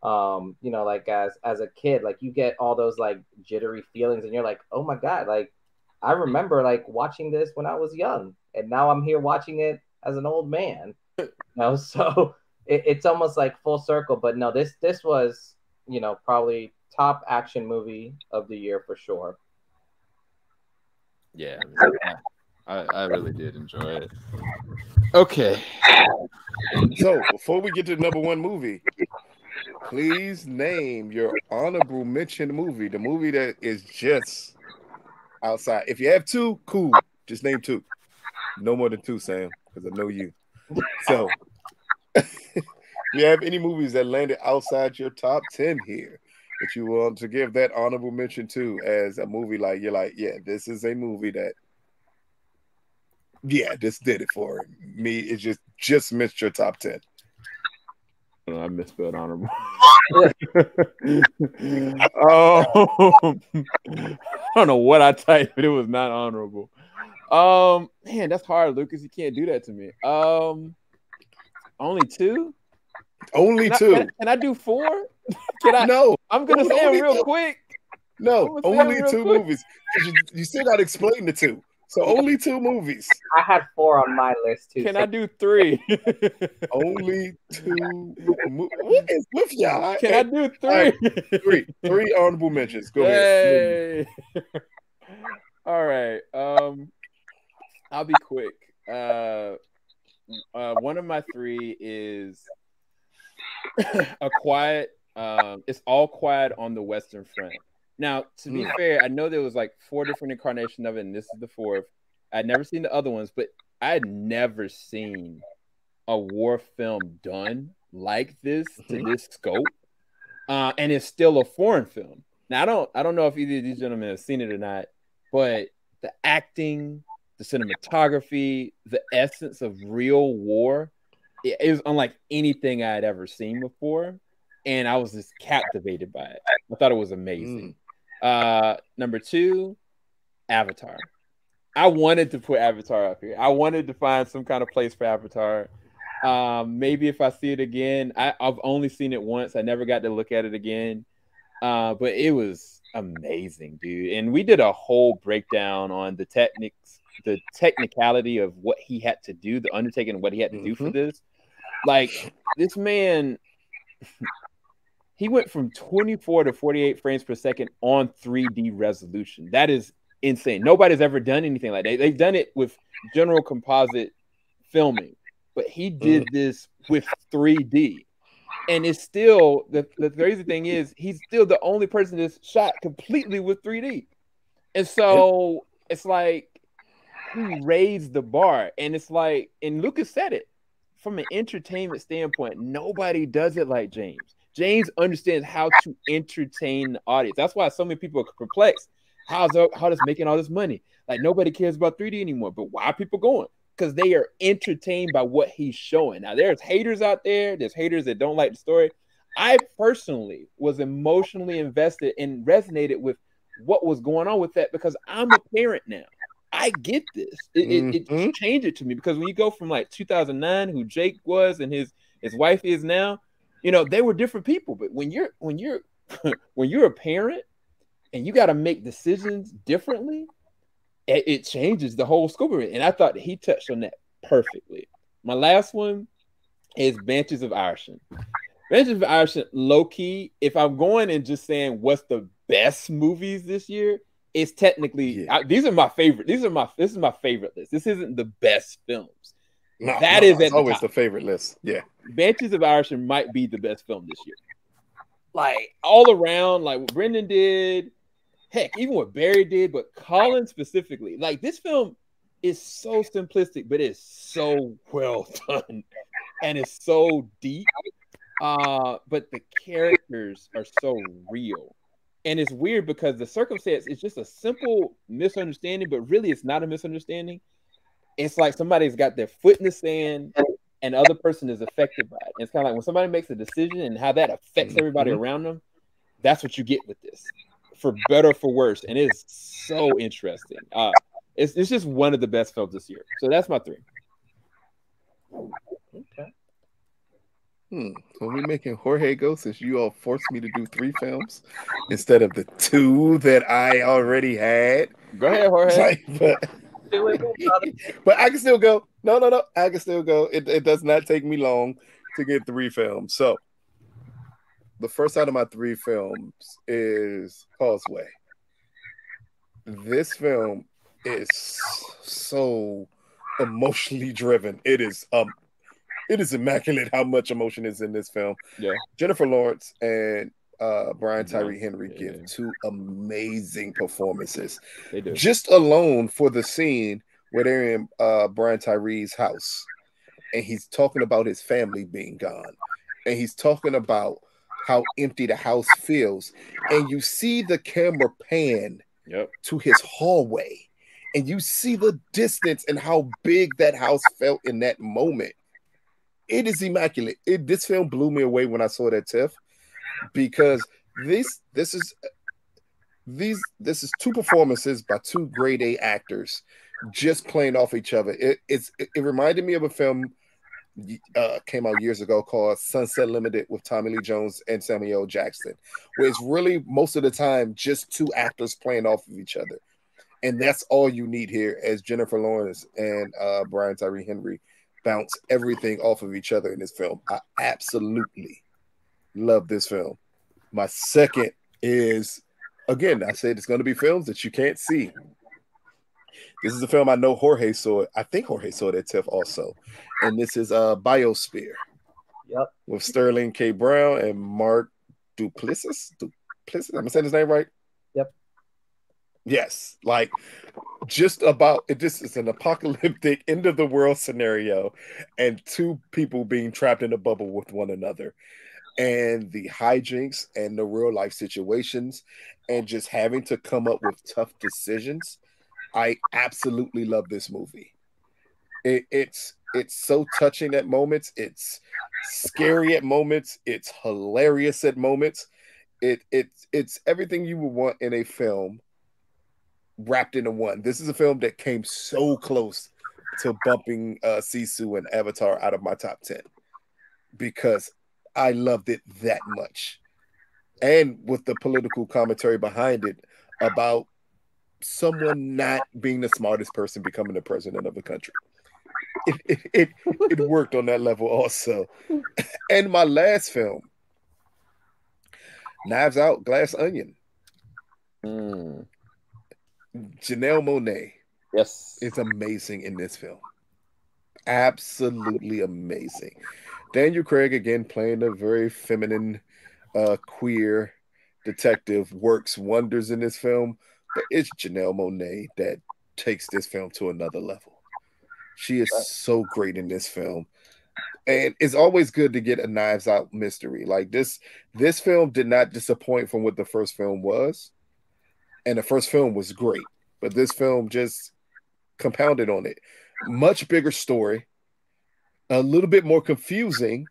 C: You know, like as a kid, like you get all those like jittery feelings and you're like, oh my God, like I remember like watching this when I was young and now I'm here watching it as an old man. You know, so it's almost like full circle. But no, this was, you know, probably top action movie of the year for sure.
A: Yeah, I really did enjoy it. Okay.
B: So before we get to the number 1 movie, please name your honorable mention movie, the movie that is just outside. If you have 2, cool. Just name 2. No more than 2, Sam, because I know you. So if you have any movies that landed outside your top 10 here that you want to give that honorable mention to as a movie, like you're like, yeah, this is a movie that, yeah, this did it for me. It just missed your top 10.
A: I misspelled honorable. I don't know what I typed, but it was not honorable. Man, that's hard, Lucas. You can't do that to me. Only 2?
B: Only 2.
A: Can I do 4? Can I?
B: No.
A: I'm gonna say them real quick.
B: No, only 2 movies. You still got to explain the 2. So only 2 movies.
C: I had 4 on my list too.
A: Can I do 3?
B: Only 2. What is with y'all?
A: Can I do 3?
B: 3 honorable mentions. Go ahead.
A: All right. I'll be quick. One of my 3 is A Quiet. It's All Quiet on the Western Front. Now, to be fair, I know there was like 4 different incarnations of it, and this is the 4th. I'd never seen the other ones, but I had never seen a war film done like this to this scope. And it's still a foreign film. Now, I don't know if either of these gentlemen have seen it or not, but the acting, the cinematography, the essence of real war, it is unlike anything I had ever seen before. And I was just captivated by it. I thought it was amazing. Number 2, Avatar. I wanted to put Avatar up here. I wanted to find some kind of place for Avatar. Maybe if I see it again, I've only seen it once. I never got to look at it again. But it was amazing, dude. And we did a whole breakdown on the technicality of what he had to do, the undertaking, what he had to do for this. Like, this man, he went from 24 to 48 frames per second on 3D resolution. That is insane. Nobody's ever done anything like that. They've done it with general composite filming, but he did this with 3D. And it's still, the crazy thing is, he's still the only person that's shot completely with 3D. And so it's like he raised the bar. And it's like, and Lucas said it, from an entertainment standpoint, nobody does it like James. James understands how to entertain the audience. That's why so many people are perplexed. How does making all this money? Like, nobody cares about 3D anymore. But why are people going? Because they are entertained by what he's showing. Now, there's haters out there. There's haters that don't like the story. I personally was emotionally invested and resonated with what was going on with that, because I'm a parent now. I get this. It changed it to me, because when you go from like 2009, who Jake was and his wife is now, you know, they were different people. But when you're when you're a parent and you got to make decisions differently, it changes the whole scope of it. And I thought that he touched on that perfectly. My last one is Banshees of Inisherin. Banshees of Inisherin, low key, if I'm going and just saying what's the best movies this year, it's technically these are my favorite. This is my favorite list. This isn't the best films.
B: It's always the favorite list. Yeah.
A: Banshees of Inisherin might be the best film this year. Like, all around, like what Brendan did, heck, even what Barry did, but Colin specifically. Like, this film is so simplistic, but it's so well done. And it's so deep. But the characters are so real. And it's weird because the circumstance is just a simple misunderstanding, but really it's not a misunderstanding. It's like somebody's got their foot in the sand and the other person is affected by it. And it's kind of like when somebody makes a decision and how that affects everybody around them, that's what you get with this, for better or for worse. And it's so interesting. It's just one of the best films this year. So that's my 3.
C: Okay.
B: So we're making Jorge go, since you all forced me to do 3 films instead of the 2 that I already had.
A: Go ahead, Jorge.
B: But I can still go. No. I can still go. It does not take me long to get 3 films. So the first out of my 3 films is Causeway. This film is so emotionally driven. It is immaculate how much emotion is in this film.
A: Yeah. Jennifer
B: Lawrence and Brian Tyree Henry give 2 amazing performances.
A: They do.
B: Just alone for the scene where they're in Brian Tyree's house, and he's talking about his family being gone, and he's talking about how empty the house feels, and you see the camera pan to his hallway, and you see the distance and how big that house felt in that moment. It is immaculate. This film blew me away when I saw that, Tiff, because this is 2 performances by 2 grade A actors just playing off each other. It reminded me of a film came out years ago called Sunset Limited with Tommy Lee Jones and Samuel L. Jackson, where it's really most of the time just 2 actors playing off of each other. And that's all you need here, as Jennifer Lawrence and Brian Tyree Henry bounce everything off of each other in this film. I absolutely love this film. My second is, again, I said it's going to be films that you can't see. This is a film I know Jorge saw it. I think Jorge saw it at TIFF also. And this is Biosphere.
C: Yep.
B: With Sterling K. Brown and Mark Duplessis. Am I saying his name right?
C: Yep.
B: Yes. Like, just about it. This is an apocalyptic end of the world scenario, and 2 people being trapped in a bubble with one another, and the hijinks and the real life situations, and just having to come up with tough decisions. I absolutely love this movie. It's so touching at moments. It's scary at moments. It's hilarious at moments. It's everything you would want in a film wrapped into one. This is a film that came so close to bumping Sisu and Avatar out of my top 10 because I loved it that much. And with the political commentary behind it about someone not being the smartest person becoming the president of the country. It worked on that level also. And my last film, Knives Out, Glass Onion.
A: Mm.
B: Janelle Monáe
A: Yes.
B: is amazing in this film. Absolutely amazing. Daniel Craig again playing a very feminine, queer detective works wonders in this film, but it's Janelle Monáe that takes this film to another level. She is so great in this film. And it's always good to get a Knives Out mystery. Like this film did not disappoint from what the first film was. And the first film was great, but this film just compounded on it. Much bigger story, a little bit more confusing,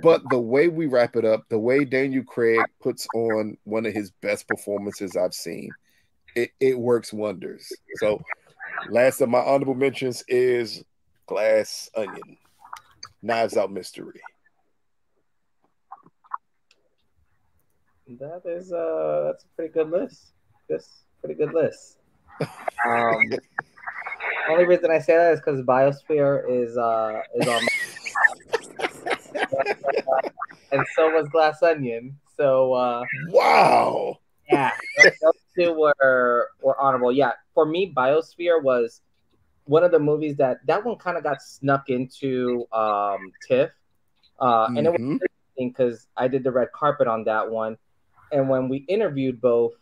B: but the way we wrap it up, the way Daniel Craig puts on one of his best performances I've seen, it works wonders. So last of my honorable mentions is Glass Onion, Knives Out Mystery.
C: That's a pretty good list. Pretty good list. Only reason I say that is because Biosphere is on, and so was Glass Onion. So
B: wow,
C: yeah, those two were honorable. Yeah, for me, Biosphere was one of the movies that one kind of got snuck into TIFF, and it was interesting because I did the red carpet on that one, and when we interviewed both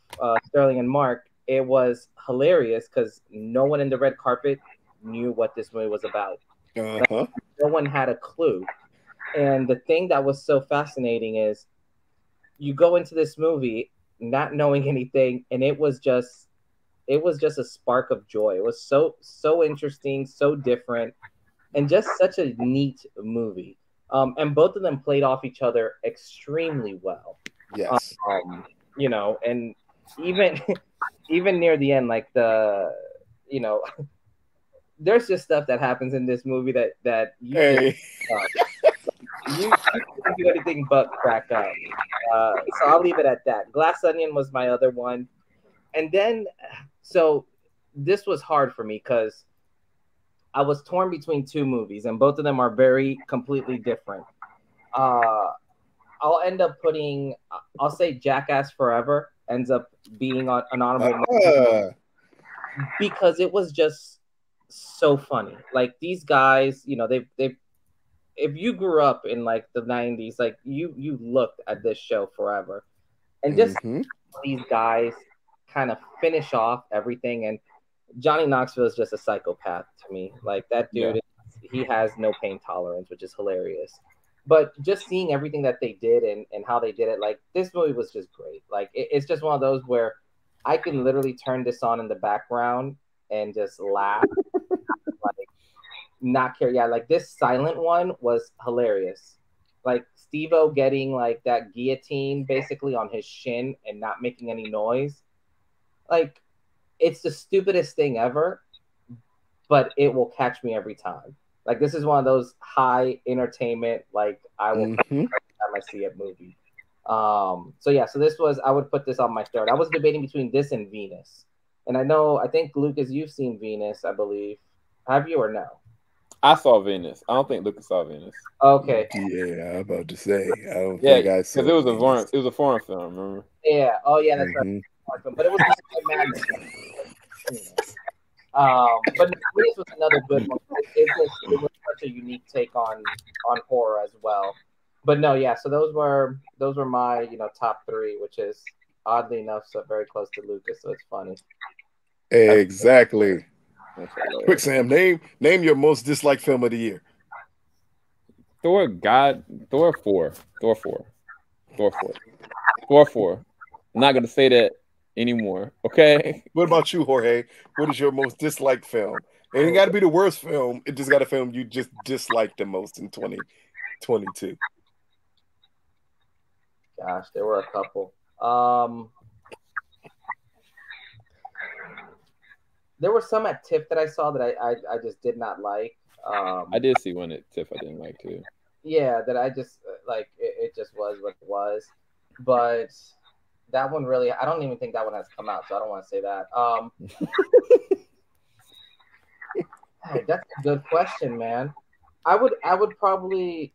C: Sterling and Mark, it was hilarious because no one in the red carpet knew what this movie was about. Like, no one had a clue. And the thing that was so fascinating is you go into this movie not knowing anything, and it was just a spark of joy. It was so interesting, so different, and just such a neat movie. And both of them played off each other extremely well.
B: Yes.
C: You know, and even near the end, like there's just stuff that happens in this movie that you you can't do anything but crack up. So I'll leave it at that. Glass Onion was my other one, and then so this was hard for me because I was torn between two movies, and both of them are very completely different. I'll end up putting, I'll say Jackass Forever ends up being on an honorable mention because it was just so funny. Like these guys, you know, they've if you grew up in like the 90s, like you looked at this show forever. And just these guys kind of finish off everything. And Johnny Knoxville is just a psychopath to me. Like that dude, he has no pain tolerance, which is hilarious. But just seeing everything that they did and how they did it, like this movie was just great. Like it's just one of those where I can literally turn this on in the background and just laugh, like not care. Yeah, like this silent one was hilarious. Like Steve-O getting like that guillotine basically on his shin and not making any noise. Like it's the stupidest thing ever, but it will catch me every time. Like this is one of those high entertainment, like I will every time I see a movie. So yeah, so this was, I would put this on my third. I was debating between this and Venus. And I think Lucas, you've seen Venus, I believe. Have you or no?
A: I saw Venus. I don't think Lucas saw Venus.
C: Okay.
B: Yeah, I'm about to say I don't think I saw.
A: Because it was a foreign film, remember?
C: Yeah. Oh yeah, that's right. But it was Madness. But Venus was another good one. It was such a unique take on horror as well. But no, yeah. So those were my top three, which is oddly enough so very close to Lucas. So it's funny.
B: Exactly. Quick, Sam, name your most disliked film of the year.
A: Thor 4. I'm not gonna say that anymore. Okay.
B: What about you, Jorge? What is your most disliked film? It ain't got to be the worst film. It just got a film you just disliked the most in 2022.
C: Gosh, there were a couple. there were some at TIFF that I saw that I just did not like.
A: I did see one at TIFF I didn't like too.
C: Yeah, that I just like it just was what it was. But that one really, I don't even think that one has come out, so I don't want to say that. Hey, that's a good question, man. I would probably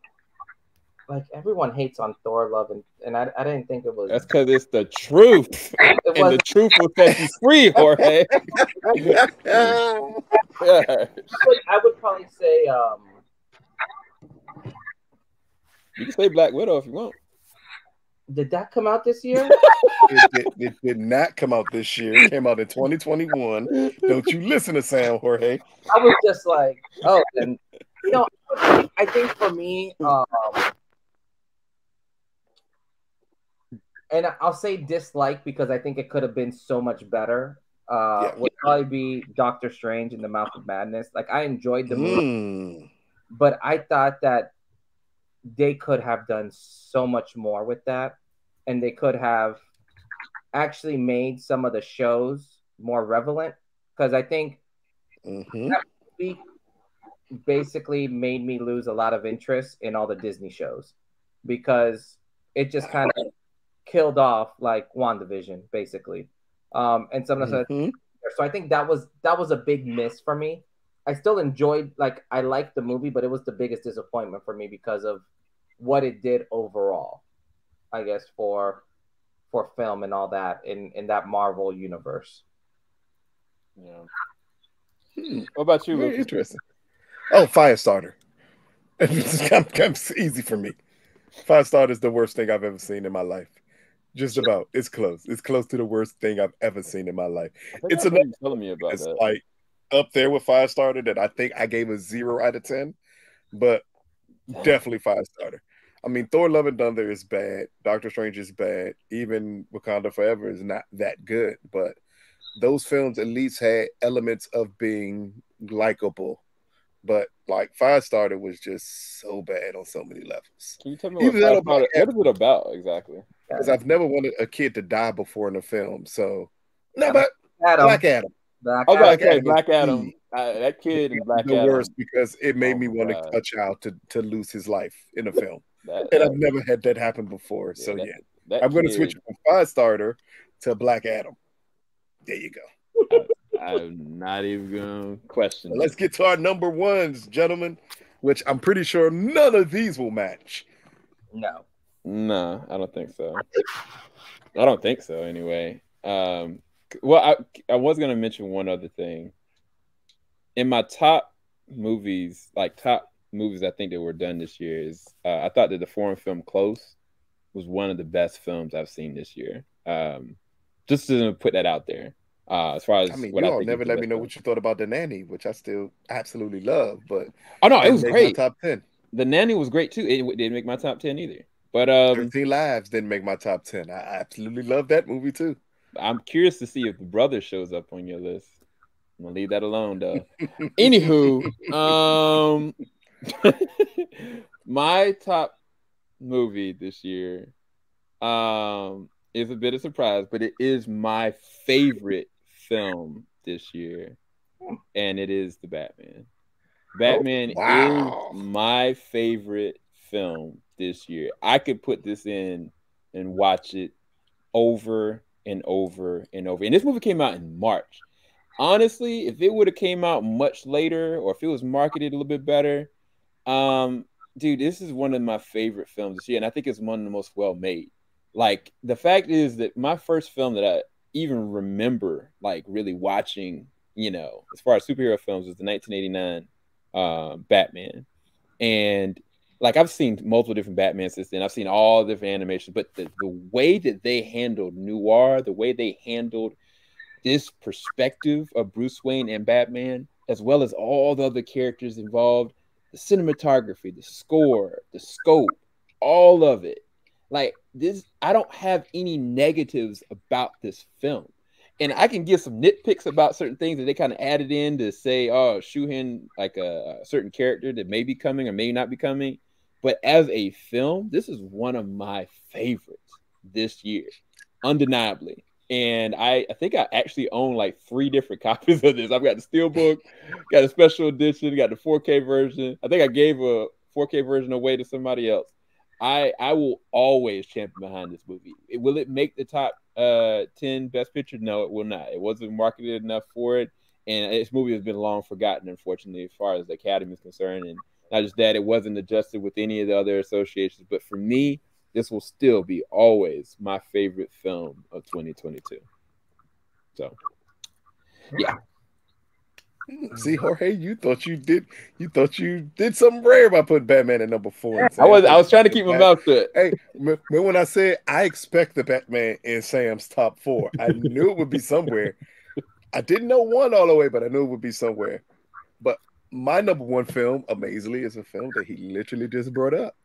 C: like everyone hates on Thor Love and I didn't think it was.
A: That's because it's the truth, and the truth will set you free, Jorge.
C: I would probably say
A: you can say Black Widow if you want.
C: Did that come out this year?
B: It did not come out this year. It came out in 2021. Don't you listen to Sam, Jorge?
C: I was just like, oh, and you know, I think for me, and I'll say dislike because I think it could have been so much better. Would probably be Doctor Strange in the Mouth of Madness. Like I enjoyed the movie, but I thought that they could have done so much more with that, and they could have actually made some of the shows more relevant. Because I think that movie basically made me lose a lot of interest in all the Disney shows because it just kind of killed off like WandaVision, basically. And some of the so I think that was a big miss for me. I still enjoyed, like, I liked the movie, but it was the biggest disappointment for me because of what it did overall, I guess, for film and all that in that Marvel universe.
A: Yeah. What about you,
B: Very
A: Lucas?
B: interesting. Oh, Firestarter. It's easy for me. Firestarter is the worst thing I've ever seen in my life. Just about. It's close. It's close to the worst thing I've ever seen in my life. It's another
A: telling me about that.
B: Like up there with Firestarter that I think I gave a 0 out of 10, but definitely Firestarter. I mean, Thor: Love and Thunder is bad. Doctor Strange is bad. Even Wakanda Forever is not that good. But those films at least had elements of being likable. But like Firestarter was just so bad on so many levels.
A: Can you tell me what is it about exactly?
B: Because I've never wanted a kid to die before in a film. So no, but Black Adam.
A: I was about to say Black Adam. That kid in Black Adam.
B: The worst because it made me want a child to lose his life in a film. And I've never had that happen before. So I'm going to switch from Firestarter to Black Adam. There you go.
A: I'm not even going to question.
B: Let's get to our number ones, gentlemen, which I'm pretty sure none of these will match.
C: No,
A: I don't think so. I don't think so anyway. Well, I was going to mention one other thing. In my top movies, I think that were done this year is I thought that the foreign film Close was one of the best films I've seen this year. Just to put that out there. As far as
B: you all never let me know what you thought about The Nanny, which I still absolutely love. But
A: oh no, it was great.
B: My top 10.
A: The Nanny was great too. It didn't make my top 10 either. But
B: 13 Lives didn't make my top 10. I absolutely love that movie too.
A: I'm curious to see if The Brother shows up on your list. I'm gonna leave that alone though. Anywho, my top movie this year is a bit of a surprise, but it is my favorite film this year, and it is The Batman. Batman is my favorite film this year. I could put this in and watch it over and over and over. And this movie came out in March. Honestly, if it would have came out much later, or if it was marketed a little bit better, dude, this is one of my favorite films this year, and I think it's one of the most well made. Like, the fact is that my first film that I even remember like really watching, as far as superhero films, was the 1989 Batman. And like, I've seen multiple different Batman since then. I've seen all different animations, but the way that they handled noir, the way they handled this perspective of Bruce Wayne and Batman, as well as all the other characters involved, the cinematography, the score, the scope, all of it. Like, this, I don't have any negatives about this film. And I can give some nitpicks about certain things that they kind of added in to say, oh, shoehorn like a certain character that may be coming or may not be coming. But as a film, this is one of my favorites this year, undeniably. And I think I actually own like 3 different copies of this. I've got the steelbook, got a special edition, got the 4K version. I think I gave a 4K version away to somebody else. I will always champion behind this movie. Will it make the top 10 best picture? No, it will not. It wasn't marketed enough for it. And this movie has been long forgotten, unfortunately, as far as the Academy is concerned. And not just that, it wasn't adjusted with any of the other associations. But for me, this will still be always my favorite film of 2022. So, yeah.
B: See, Jorge, you thought you did something rare by putting Batman at number 4.
A: I was trying to keep my mouth shut.
B: Hey, remember when I said I expect the Batman in Sam's top 4? I knew it would be somewhere. I didn't know one all the way, but I knew it would be somewhere. But my number 1 film, amazingly, is a film that he literally just brought up.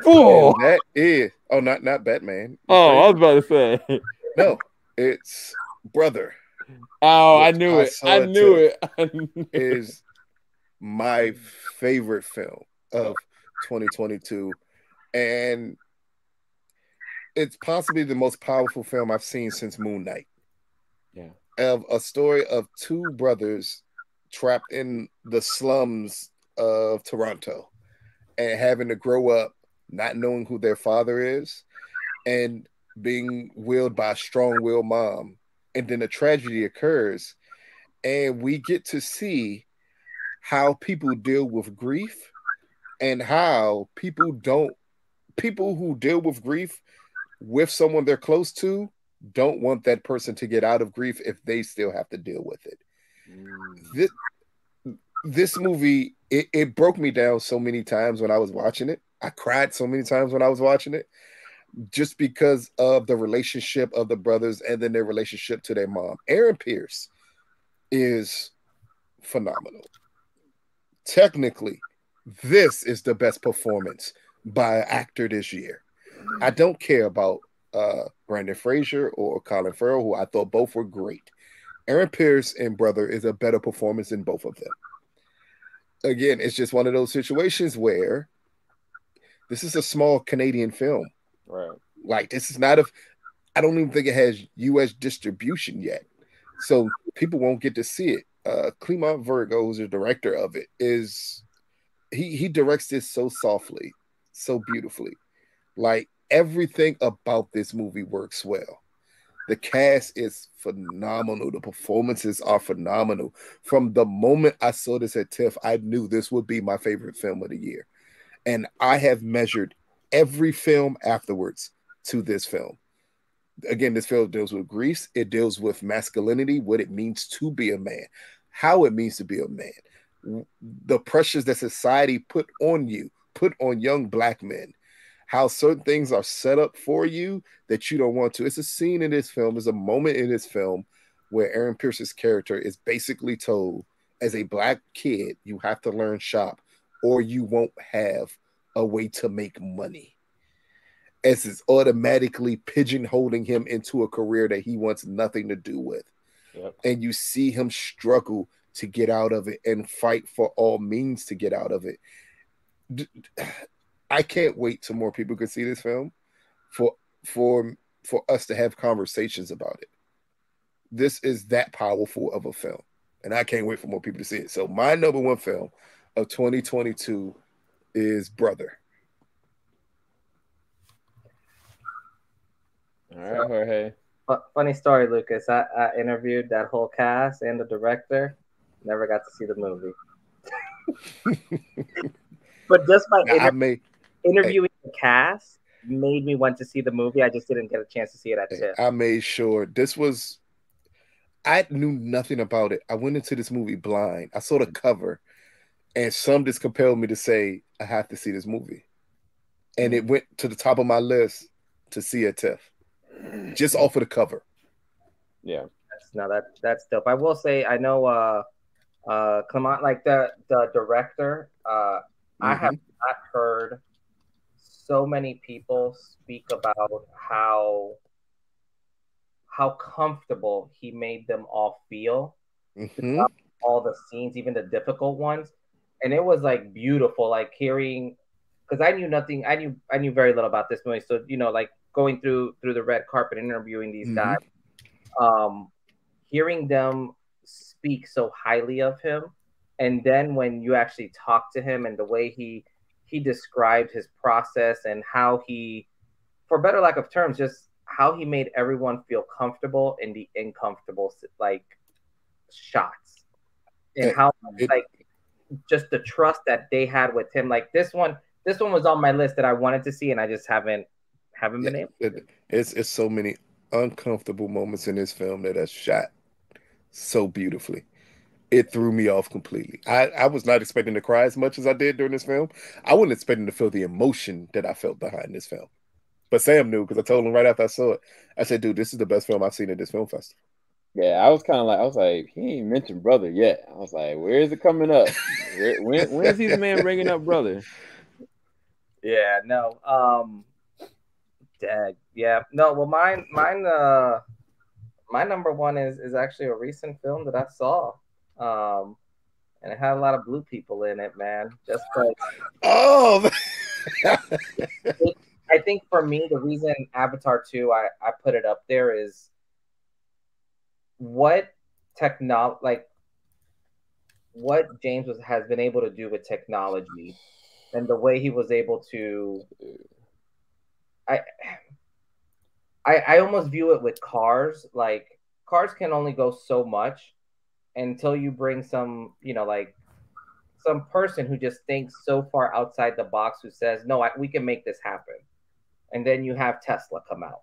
A: Oh,
B: and that is not Batman.
A: Oh, I was about to say.
B: No, it's Brother.
A: Oh, I knew it. I knew it.
B: Is my favorite film of 2022, and it's possibly the most powerful film I've seen since Moon Knight.
A: Yeah,
B: of a story of 2 brothers trapped in the slums of Toronto and having to grow up not knowing who their father is and being willed by a strong-willed mom. And then a tragedy occurs, and we get to see how people deal with grief and how people who deal with grief with someone they're close to don't want that person to get out of grief if they still have to deal with it. This movie, it broke me down so many times when I was watching it. I cried so many times when I was watching it, just because of the relationship of the brothers and then their relationship to their mom. Aaron Pierce is phenomenal. Technically, this is the best performance by an actor this year. I don't care about Brandon Fraser or Colin Farrell, who I thought both were great. Aaron Pierce in Brother is a better performance than both of them. Again, it's just one of those situations where this is a small Canadian film.
A: Right.
B: Like, this is not I don't even think it has U.S. distribution yet. So people won't get to see it. Clement Virgo, who's the director of it, he directs this so softly, so beautifully. Like, everything about this movie works well. The cast is phenomenal. The performances are phenomenal. From the moment I saw this at TIFF, I knew this would be my favorite film of the year. And I have measured every film afterwards to this film. Again, this film deals with grief. It deals with masculinity, what it means to be a man, how it means to be a man, the pressures that society put on you, put on young Black men, how certain things are set up for you that you don't want to. It's a scene in this film, there's a moment in this film where Aaron Pierce's character is basically told, as a Black kid, you have to learn shop or you won't have a way to make money. As it's automatically pigeonholing him into a career that he wants nothing to do with.
A: Yep.
B: And you see him struggle to get out of it and fight for all means to get out of it. I can't wait till more people can see this film for us to have conversations about it. This is that powerful of a film, and I can't wait for more people to see it. So my number 1 film of 2022 is Brother.
A: All right, Jorge.
C: Funny story, Lucas. I interviewed that whole cast and the director. Never got to see the movie. But just by interviewing the cast made me want to see the movie. I just didn't get a chance to see it at TIFF.
B: I made sure I knew nothing about it. I went into this movie blind. I saw the cover, and some just compelled me to say, I have to see this movie. And it went to the top of my list to see at TIFF, just off of the cover.
A: Yeah.
C: That's dope. I will say, I know Clement, like the director, I have not heard so many people speak about how comfortable he made them all feel. All the scenes, even the difficult ones. And it was like beautiful, like hearing, because I knew nothing, I knew very little about this movie. So, like going through the red carpet interviewing these guys, um, hearing them speak so highly of him, and then when you actually talk to him and the way he described his process and how he, for better lack of terms, just how he made everyone feel comfortable in the uncomfortable like shots, and how like just the trust that they had with him. Like this one was on my list that I wanted to see, and I just haven't been able.
B: It's so many uncomfortable moments in this film that are shot so beautifully. It threw me off completely. I was not expecting to cry as much as I did during this film. I wasn't expecting to feel the emotion that I felt behind this film. But Sam knew because I told him right after I saw it. I said, "Dude, this is the best film I've seen at this film festival."
A: Yeah, I was kind of like, I was like, he ain't mentioned brother yet. I was like, where is it coming up? When's this man bringing up brother?
C: Yeah, no. Yeah, no. Well, my number one is actually a recent film that I saw. And it had a lot of blue people in it, man. Just like,
B: oh,
C: I think for me, the reason Avatar 2, I put it up there is what what James has been able to do with technology, and the way he was able to. I I almost view it with cars. Like cars can only go so much until you bring some, like some person who just thinks so far outside the box who says, no, we can make this happen. And then you have Tesla come out.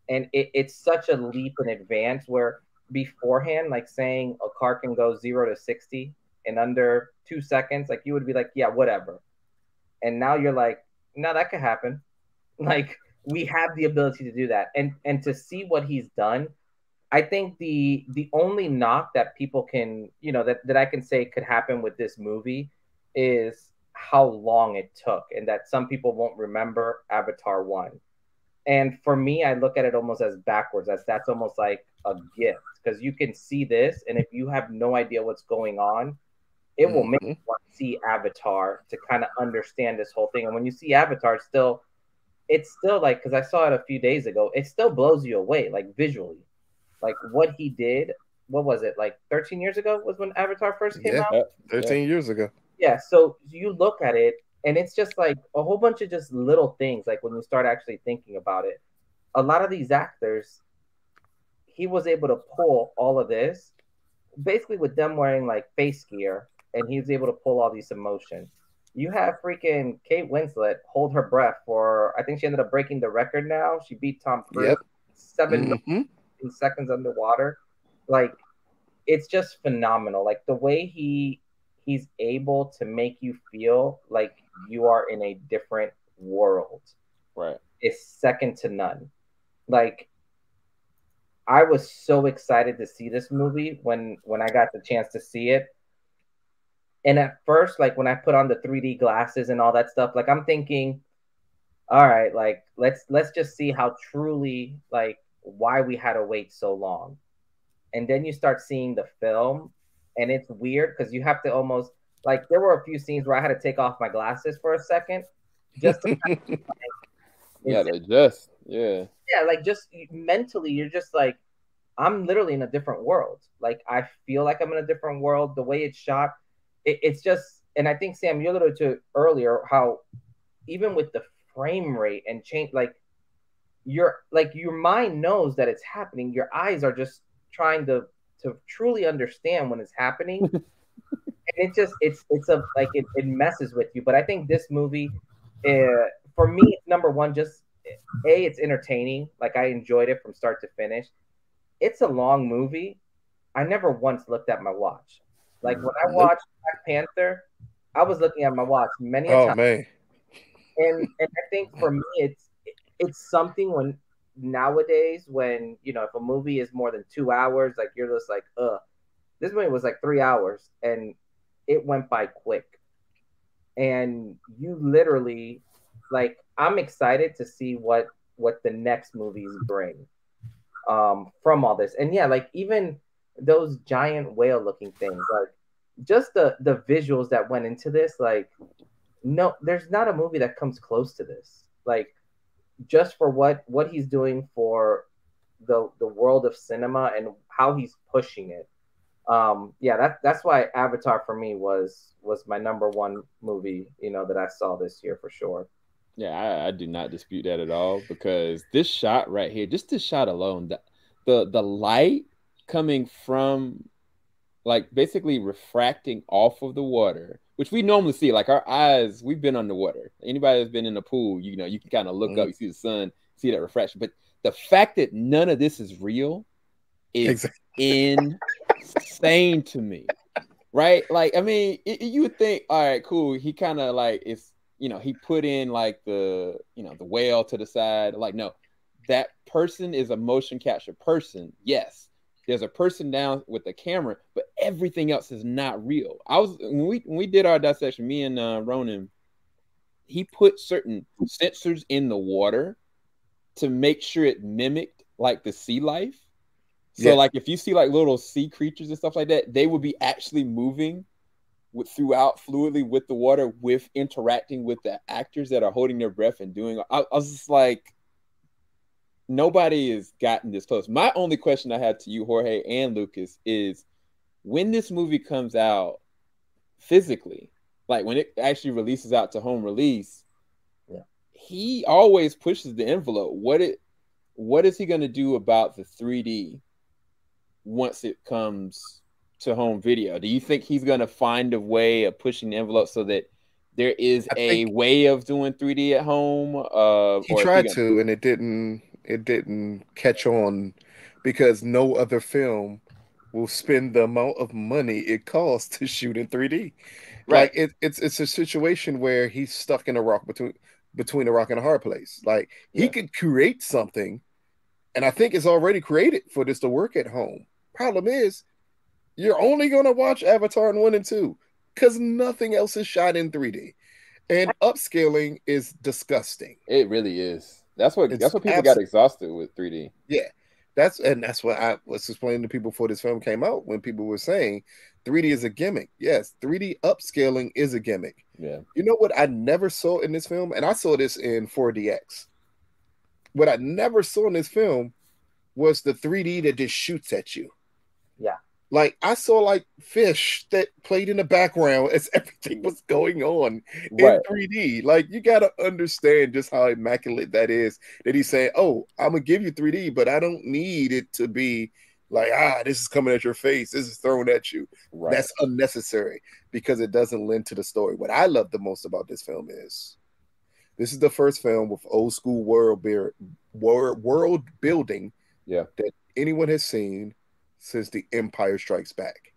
C: And it's such a leap in advance where beforehand, like saying a car can go 0 to 60 in under 2 seconds, like you would be like, yeah, whatever. And now you're like, no, that could happen. Like we have the ability to do that. And to see what he's done, I think the only knock that people can, that I can say could happen with this movie is how long it took, and that some people won't remember Avatar 1. And for me, I look at it almost as backwards, as that's almost like a gift, because you can see this, and if you have no idea what's going on, it will make you want to see Avatar to kind of understand this whole thing. And when you see Avatar, it's still like, because I saw it a few days ago, it still blows you away, like visually. Like what he did, what was it, like 13 years ago was when Avatar first came out?
B: 13 years ago.
C: Yeah, so you look at it, and it's just like a whole bunch of just little things, like when you start actually thinking about it. A lot of these actors, he was able to pull all of this, basically with them wearing like face gear, and he was able to pull all these emotions. You have freaking Kate Winslet hold her breath for, I think she ended up breaking the record now. She beat Tom Cruise 7 seconds underwater. Like it's just phenomenal. Like the way he's able to make you feel like you are in a different world.
A: Right.
C: Is second to none. Like I was so excited to see this movie when I got the chance to see it. And at first, like when I put on the 3D glasses and all that stuff, like I'm thinking, all right, like let's just see how truly, like, why we had to wait so long. And then you start seeing the film, and it's weird because you have to almost, like, there were a few scenes where I had to take off my glasses for a second just to
A: yeah, adjust. Yeah,
C: like just mentally you're just like, I'm literally in a different world. Like I feel like I'm in a different world. The way it's shot, it's just, and I think Sam, you alluded to earlier how even with the frame rate and change, like your mind knows that it's happening. Your eyes are just trying to truly understand when it's happening. And it just it's a like it messes with you. But I think this movie, for me, it's number one. Just it's entertaining. Like I enjoyed it from start to finish. It's a long movie. I never once looked at my watch. Like when I watched Black Panther, I was looking at my watch many a time.
B: Man.
C: And I think for me, it's something when nowadays when if a movie is more than 2 hours, like you're just like, this movie was like 3 hours and it went by quick. And you literally, like, I'm excited to see what the next movies bring from all this. And yeah, like even those giant whale looking things, like just the visuals that went into this, like no, there's not a movie that comes close to this. Like just for what he's doing for the world of cinema and how he's pushing it. Yeah, that's why Avatar for me was my number one movie, that I saw this year for sure.
A: Yeah, I do not dispute that at all, because this shot right here, just this shot alone, the light coming from, like, basically refracting off of the water, which we normally see, like our eyes, we've been underwater. Anybody that's been in the pool, you can kind of look up, you see the sun, see that refraction. But the fact that none of this is real is insane to me, right? Like, I mean, you would think, all right, cool. He kind of like he put in like the whale to the side. Like, no, that person is a motion capture person. Yes, there's a person down with the camera, but everything else is not real. When we did our dissection, me and Ronan, he put certain sensors in the water to make sure it mimicked like the sea life. So like if you see like little sea creatures and stuff like that, they would be actually moving throughout fluidly with the water, with interacting with the actors that are holding their breath and doing. I was just like, nobody has gotten this close. My only question I have to you, Jorge and Lucas, is when this movie comes out physically, like when it actually releases out to home release, he always pushes the envelope. What is he going to do about the 3D once it comes to home video? Do you think he's going to find a way of pushing the envelope so that there is a way of doing 3D at home?
B: He tried to, and it didn't catch on, because no other film will spend the amount of money it costs to shoot in 3D. Right. Like it's a situation where he's stuck in a rock between a rock and a hard place. Like he could create something, and I think it's already created for this to work at home. Problem is, you're only gonna watch Avatar 1 and 2 because nothing else is shot in 3D. And upscaling is disgusting.
A: It really is. That's what people got exhausted with 3D.
B: Yeah. That's what I was explaining to people before this film came out, when people were saying 3D is a gimmick. Yes, 3D upscaling is a gimmick.
A: Yeah.
B: You know what I never saw in this film? And I saw this in 4DX. What I never saw in this film was the 3D that just shoots at you.
C: Yeah.
B: Like I saw like fish that played in the background as everything was going on in 3D. Like you got to understand just how immaculate that is. That he's saying, "Oh, I'm gonna give you 3D, but I don't need it to be like this is coming at your face. This is thrown at you." Right. That's unnecessary because it doesn't lend to the story. What I love the most about this film is this is the first film with old school world building that anyone has seen since The Empire Strikes Back.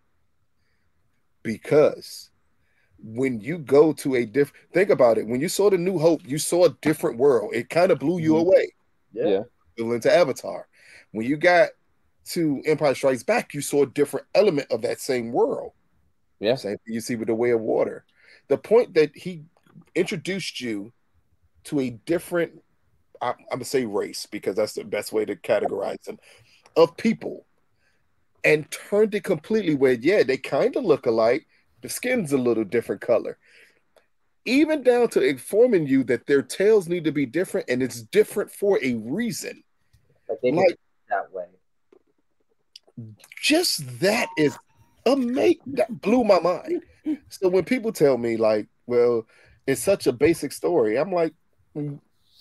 B: Because when you go to a different, think about it, when you saw The New Hope, you saw a different world. It kind of blew you away.
A: Yeah.
B: Into Avatar. When you got to Empire Strikes Back, you saw a different element of that same world.
A: Yeah.
B: Same thing you see with The Way of Water. The point that he introduced you to a different, I'm going to say race, because that's the best way to categorize them, of people, and turned it completely where, they kind of look alike. The skin's a little different color. Even down to informing you that their tails need to be different, and it's different for a reason.
C: Like they make it that way.
B: Just that is amazing. That blew my mind. So when people tell me like, well, it's such a basic story, I'm like,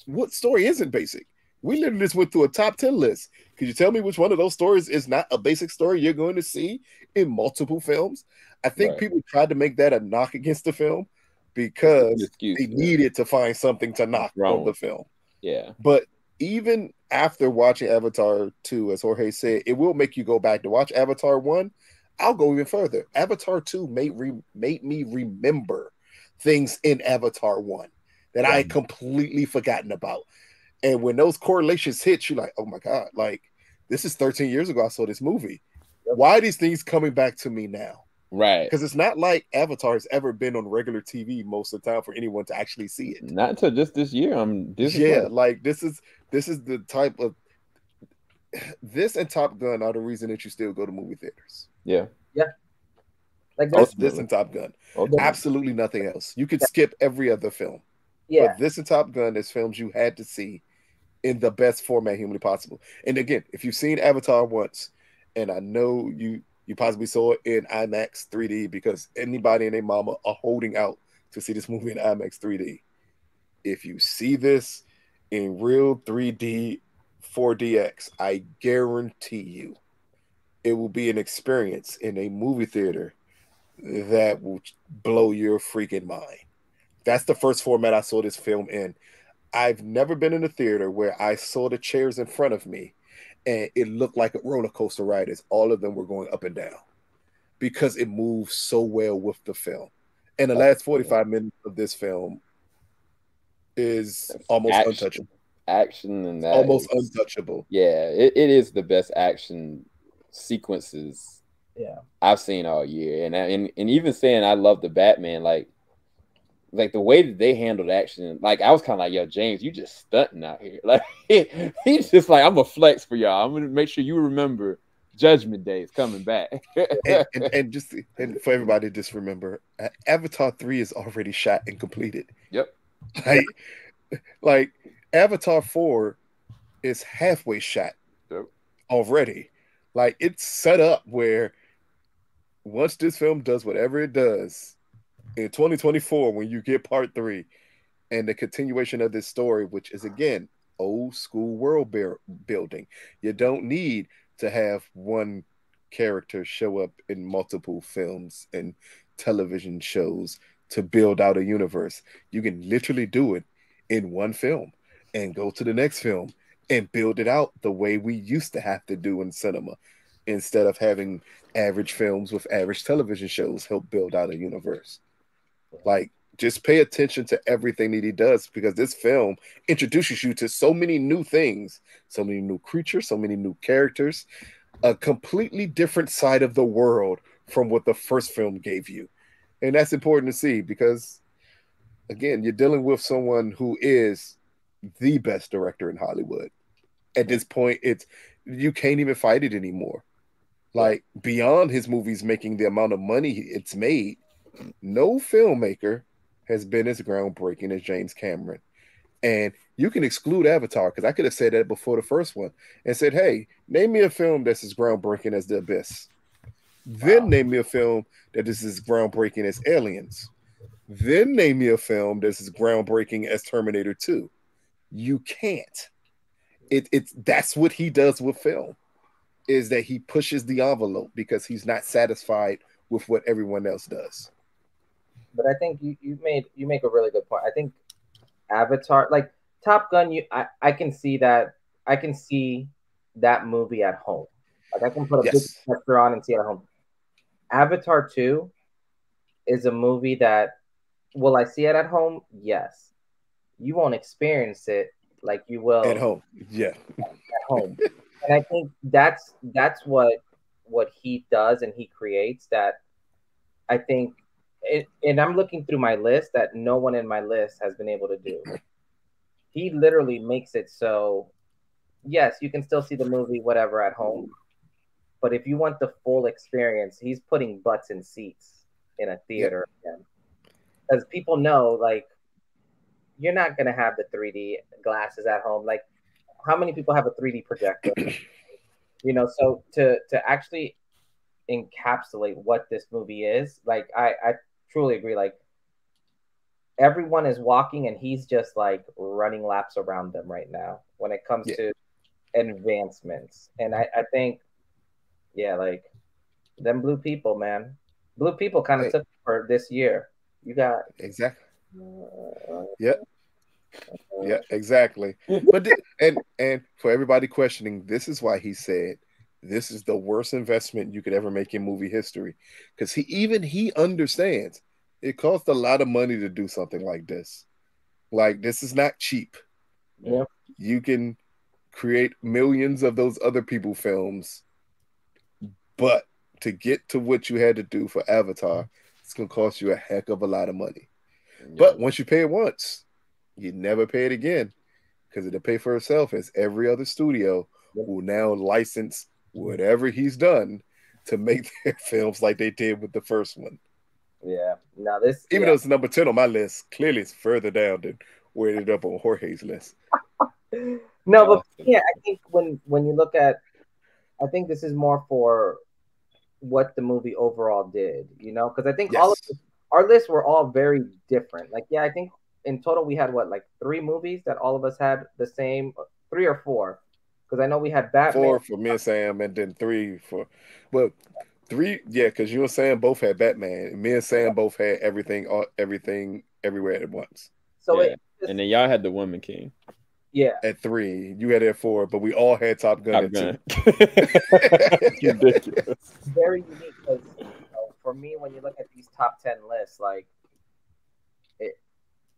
B: what story isn't basic? We literally just went through a top 10 list. Could you tell me which one of those stories is not a basic story you're going to see in multiple films? I think people tried to make that a knock against the film because they needed to find something to knock on the film.
A: Yeah.
B: But even after watching Avatar 2, as Jorge said, it will make you go back to watch Avatar 1. I'll go even further. Avatar 2 made me remember things in Avatar 1 that I had completely forgotten about. And when those correlations hit, you're like, oh my God, like this is 13 years ago I saw this movie. Why are these things coming back to me now?
A: Right.
B: Because it's not like Avatar has ever been on regular TV most of the time for anyone to actually see it.
A: Not until just this year.
B: Like this is the type of, this and Top Gun are the reason that you still go to movie theaters.
A: Yeah.
C: Yeah.
B: Like this and Top Gun. Absolutely nothing else. You could skip every other film.
C: Yeah.
B: But this and Top Gun is films you had to see in the best format humanly possible. And again, if you've seen Avatar once, and I know you possibly saw it in IMAX 3D because anybody and their mama are holding out to see this movie in IMAX 3D. If you see this in real 3D 4DX, I guarantee you it will be an experience in a movie theater that will blow your freaking mind. That's the first format I saw this film in. I've never been in a theater where I saw the chairs in front of me and it looked like a roller coaster ride as all of them were going up and down because it moves so well with the film. And the last 45 minutes of this film is almost untouchable.
A: Action and that
B: almost untouchable.
A: Yeah, it is the best action sequences I've seen all year. And even saying I love the Batman, like the way that they handled action, like I was kind of like, yo, James, you just stunting out here. Like he's just like, I'm a flex for y'all. I'm gonna make sure you remember Judgment Day is coming back.
B: and for everybody, just remember, Avatar 3 is already shot and completed.
A: Yep.
B: Like Avatar 4 is halfway shot already. Like it's set up where once this film does whatever it does in 2024, when you get part 3 and the continuation of this story, which is again old school world building, you don't need to have one character show up in multiple films and television shows to build out a universe. You can literally do it in one film and go to the next film and build it out the way we used to have to do in cinema, instead of having average films with average television shows help build out a universe. Like, just pay attention to everything that he does, because this film introduces you to so many new things, so many new creatures, so many new characters, a completely different side of the world from what the first film gave you. And that's important to see because, again, you're dealing with someone who is the best director in Hollywood. At this point, you can't even fight it anymore. Like, beyond his movies making the amount of money it's made, no filmmaker has been as groundbreaking as James Cameron. And you can exclude Avatar, because I could have said that before the first one and said, hey, name me a film that's as groundbreaking as The Abyss. Then name me a film that is as groundbreaking as Aliens. Then name me a film that's as groundbreaking as Terminator 2. You can't. That's what he does with film, is that he pushes the envelope because he's not satisfied with what everyone else does.
C: But I think you make a really good point. I think Avatar, like Top Gun, I can see that. I can see that movie at home. Like I can put a big picture on and see it at home. Avatar 2 is a movie that, will I see it at home? Yes. You won't experience it like you will
B: at home. Yeah.
C: At home. And I think that's what he does and he creates, that I think and I'm looking through my list that no one in my list has been able to do. He literally makes it so, yes, you can still see the movie, whatever, at home. But if you want the full experience, he's putting butts in seats in a theater again. Because people know, like, you're not going to have the 3D glasses at home. Like, how many people have a 3D projector? So to actually encapsulate what this movie is, like, I truly agree. Like, everyone is walking and he's just like running laps around them right now when it comes to advancements. And I think, like, them blue people, man. Blue people kind of took for this year. You got
B: exactly. Yeah, exactly. But and for everybody questioning, this is why he said this is the worst investment you could ever make in movie history, because he understands it costs a lot of money to do something like this. Like, this is not cheap.
C: Yeah,
B: you can create millions of those other people films, but to get to what you had to do for Avatar, it's gonna cost you a heck of a lot of money. But once you pay it once, you never pay it again, because it'll pay for itself, as every other studio will now license whatever he's done to make their films like they did with the first one.
C: Yeah. Now this,
B: even though it's number 10 on my list, clearly it's further down than where it ended up on Jorge's list.
C: No, but yeah, I think when you look at, I think this is more for what the movie overall did, you know, because I think all of our lists were all very different. Like, yeah, I think in total we had what, like 3 movies that all of us had the same, 3 or 4, because I know we had Batman.
B: 4 for me and Sam, and then 3 for, well, 3, yeah, because you and Sam both had Batman. Me and Sam both had everything, everywhere at once.
C: So
A: yeah. And then y'all had the Woman King.
C: Yeah.
B: At 3, you had it at 4, but we all had Top Gun at 2.
A: Ridiculous.
C: Very unique because, you know, for me, when you look at these top 10 lists, like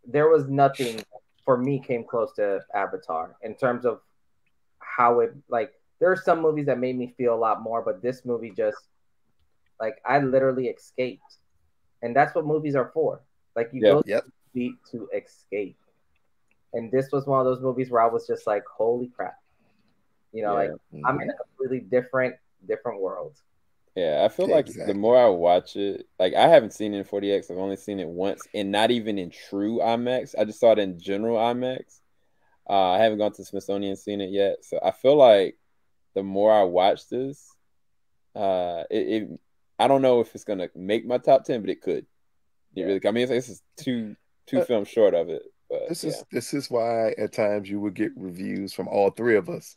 C: there was nothing for me came close to Avatar in terms of how it, like, there are some movies that made me feel a lot more, but this movie just, like, I literally escaped, and that's what movies are for. Like, you go to the movie to escape. And this was one of those movies where I was just like, holy crap. You know, like I'm in a completely different world.
A: Yeah, I feel like the more I watch it, like I haven't seen it in 40X. I've only seen it once, and not even in true IMAX. I just saw it in general IMAX. I haven't gone to Smithsonian and seen it yet. So I feel like the more I watch this, I don't know if it's gonna make my top 10, but it could. It really, I mean, this is two films short of it. But
B: this is why at times you would get reviews from all 3 of us,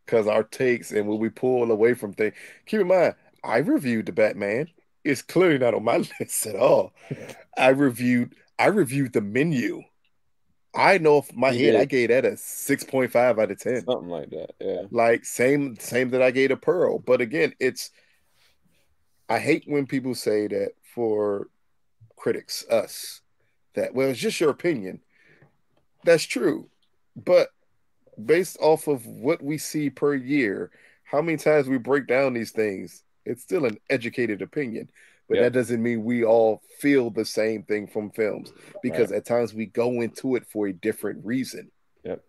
B: because our takes and what we pull away from things. Keep in mind, I reviewed the Batman. It's clearly not on my list at all. I reviewed the Menu. I know if my head, I gave that a 6.5 out of 10.
A: Something like that. Yeah.
B: Like same that I gave a Pearl. But again, I hate when people say that for critics, us, that, well, it's just your opinion. That's true. But based off of what we see per year, how many times we break down these things, it's still an educated opinion. But that doesn't mean we all feel the same thing from films, because at times we go into it for a different reason.
A: Yep.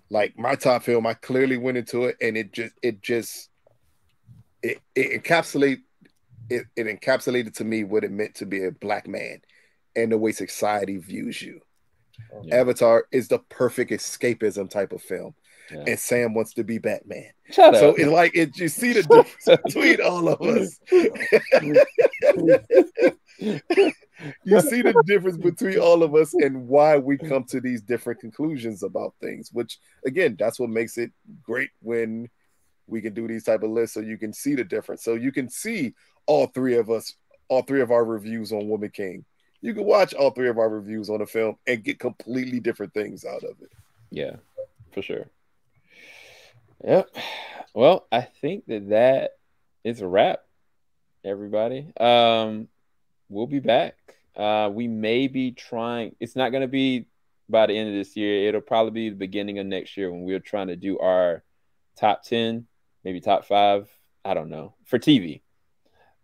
B: Like my top film, I clearly went into it, and it encapsulated to me what it meant to be a black man and the way society views you. Yeah. Avatar is the perfect escapism type of film. Yeah. And Sam wants to be Batman.
A: Shut up.
B: So it's like you see the difference between all of us. You see the difference between all of us and why we come to these different conclusions about things, which again, that's what makes it great when we can do these type of lists, so you can see the difference. So you can see all 3 of our reviews on Woman King. You can watch all 3 of our reviews on a film and get completely different things out of it.
A: Yeah, for sure. Yep. Well, I think that is a wrap, everybody. We'll be back. We may be trying. It's not going to be by the end of this year. It'll probably be the beginning of next year when we're trying to do our top 10, maybe top 5. I don't know, for TV.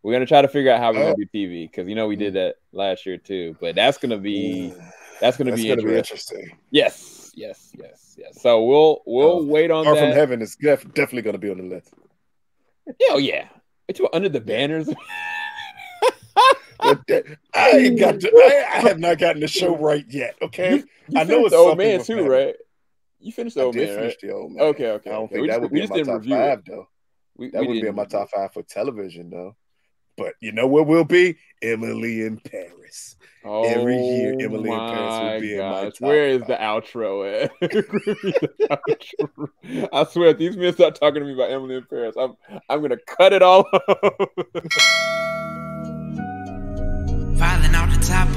A: We're going to try to figure out how we're going to do TV, because, you know, we did that last year too. But that's going to be
B: interesting.
A: Yes. So we'll wait on
B: Far
A: that.
B: From Heaven is definitely going to be on the list.
A: Hell yeah. It's Under the Banners.
B: I have not gotten the show right yet. Okay,
A: you
B: I know it's
A: the Old Man too, right? You finished the Old Man, right?
B: The Old Man.
A: Okay.
B: I don't think that would be in my top 5 though. That wouldn't be in my top 5 for television though. But you know what will be? Emily in Paris. Every year, Emily in Paris will be in my top 5.
A: Where is the outro at? I swear, if these men start talking to me about Emily in Paris, I'm gonna cut it all off.
D: Falling off the top of